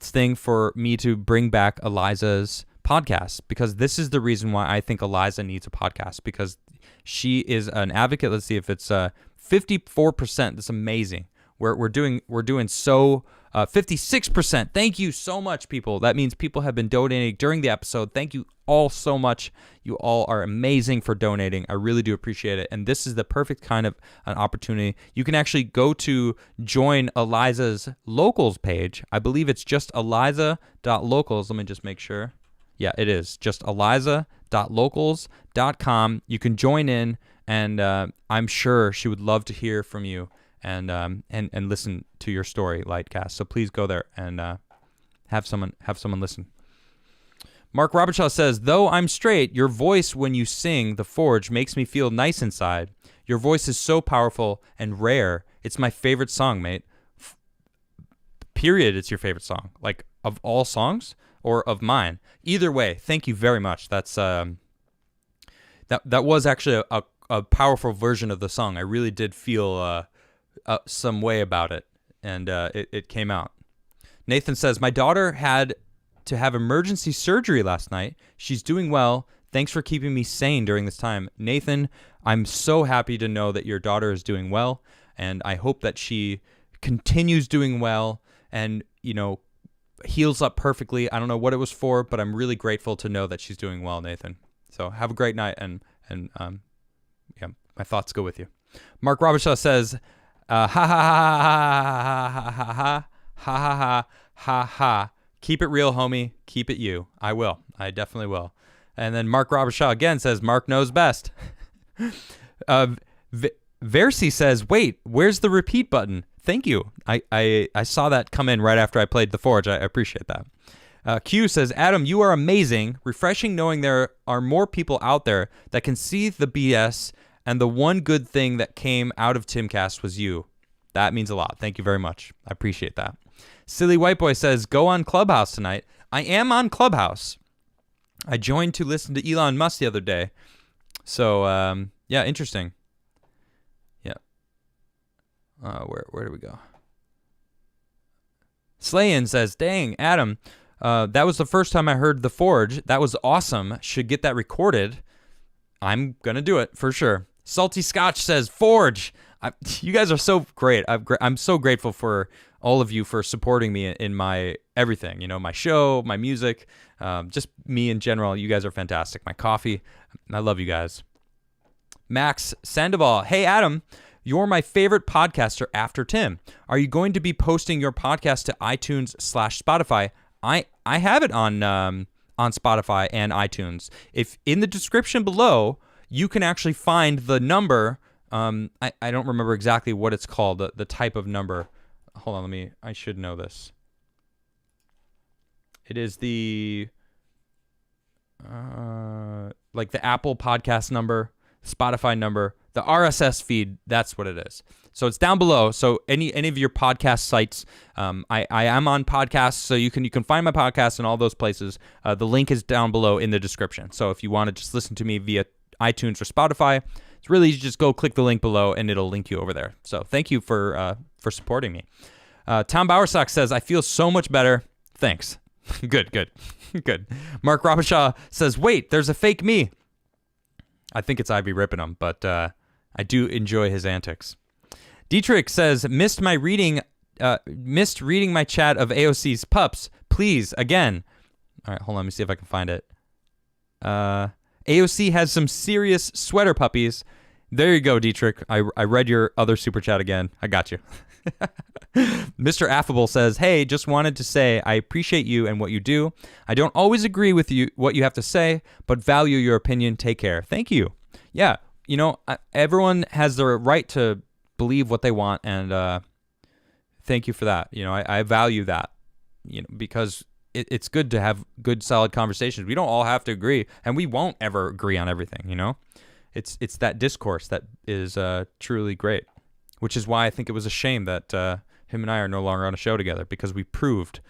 thing for me to bring back Eliza's podcast, because this is the reason why I think Eliza needs a podcast, because she is an advocate. Let's see if it's 54%. That's amazing. We're doing so 56%. Thank you so much, people. That means people have been donating during the episode. Thank you all so much. You all are amazing for donating. I really do appreciate it. And this is the perfect kind of an opportunity. You can actually go to join Eliza's locals page. I believe it's just eliza.locals. Let me just make sure. Yeah, it is just eliza.locals.com. You can join in, and I'm sure she would love to hear from you and listen to your story, Lightcast. So please go there and have someone listen. Mark Robichaud says, though I'm straight, your voice when you sing The Forge makes me feel nice inside. Your voice is so powerful and rare. It's my favorite song, mate. Period. It's your favorite song, like of all songs or of mine. Either way, thank you very much. That's that was actually a powerful version of the song. I really did feel some way about it, and it came out. Nathan says, my daughter had to have emergency surgery last night. She's doing well. Thanks for keeping me sane during this time. Nathan, I'm so happy to know that your daughter is doing well, and I hope that she continues doing well and, heals up perfectly. I don't know what it was for, but I'm really grateful to know that she's doing well, Nathan. So have a great night, and yeah, my thoughts go with you. Mark Robichaud says, ha ha ha ha ha ha ha ha ha ha ha. Keep it real, homie. Keep it you. I will. I definitely will. And then Mark Robichaud again says, Mark knows best. Versi says, wait, where's the repeat button? Thank you. I saw that come in right after I played The Forge. I appreciate that. Q says, Adam, you are amazing. Refreshing knowing there are more people out there that can see the BS, and the one good thing that came out of Timcast was you. That means a lot. Thank you very much. I appreciate that. Silly White Boy says, go on Clubhouse tonight. I am on Clubhouse. I joined to listen to Elon Musk the other day. So, yeah, interesting. Yeah. Where do we go? Slayin says, dang, Adam, That was the first time I heard The Forge. That was awesome. Should get that recorded. I'm going to do it for sure. Salty Scotch says, Forge. You guys are so great. I'm so grateful for all of you for supporting me in my everything. You know, my show, my music, just me in general. You guys are fantastic. My coffee. I love you guys. Max Sandoval. Hey, Adam. You're my favorite podcaster after Tim. Are you going to be posting your podcast to iTunes/Spotify? I have it on Spotify and iTunes. If in the description below, you can actually find the number. I don't remember exactly what it's called, the type of number. Hold on, I should know this. It is the like the Apple podcast number, Spotify number, the RSS feed. That's what it is. So it's down below. So any of your podcast sites, I am on podcasts, so you can find my podcast in all those places. The link is down below in the description. So if you want to just listen to me via iTunes or Spotify, it's really easy. Just go click the link below, and it'll link you over there. So thank you for supporting me. Tom Bowersock says, I feel so much better. Thanks. Good. Mark Robishaw says, wait, there's a fake me. I think it's Ivy ripping him, but I do enjoy his antics. Dietrich says, missed reading my chat of AOC's pups. Please, again. All right, hold on. Let me see if I can find it. AOC has some serious sweater puppies. There you go, Dietrich. I read your other super chat again. I got you. Mr. Affable says, hey, just wanted to say I appreciate you and what you do. I don't always agree with what you have to say, but value your opinion. Take care. Thank you. Yeah, everyone has the right to believe what they want, and thank you for that. I value that, because it's good to have good, solid conversations. We don't all have to agree, and we won't ever agree on everything, It's that discourse that is truly great, which is why I think it was a shame that him and I are no longer on a show together, because we proved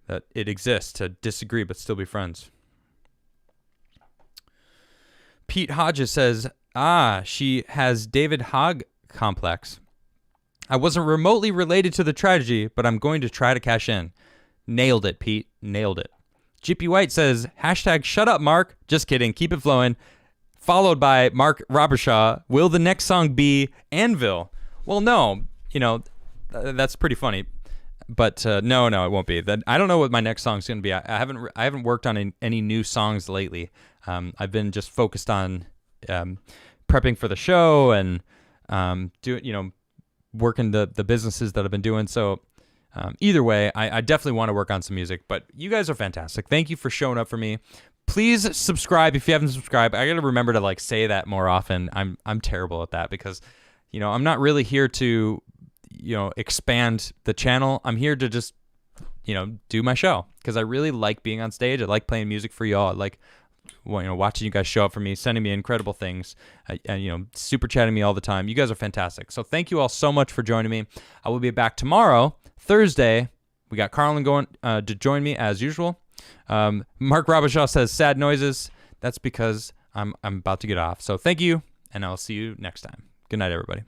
that it exists to disagree but still be friends. Pete Hodges says, she has David Hogg complex. I wasn't remotely related to the tragedy, but I'm going to try to cash in. Nailed it, Pete. Nailed it. Jippy White says, hashtag shut up, Mark. Just kidding. Keep it flowing. Followed by Mark Robershaw. Will the next song be Anvil? Well, no. That's pretty funny. But no, it won't be. I don't know what my next song's going to be. I haven't worked on any new songs lately. I've been just focused on prepping for the show and working the businesses that I've been doing. So either way, I definitely want to work on some music. But you guys are fantastic. Thank you for showing up for me. Please subscribe if you haven't subscribed. I got to remember to say that more often. I'm terrible at that because I'm not really here to expand the channel. I'm here to just do my show because I really like being on stage. I like playing music for y'all. I like watching you guys show up for me, sending me incredible things, and super chatting me all the time. You guys are fantastic. So thank you all so much for joining me. I will be back tomorrow, Thursday. We got Carlin going to join me as usual. Mark Robishaw says sad noises. That's because I'm about to get off. So thank you, and I'll see you next time. Good night, everybody.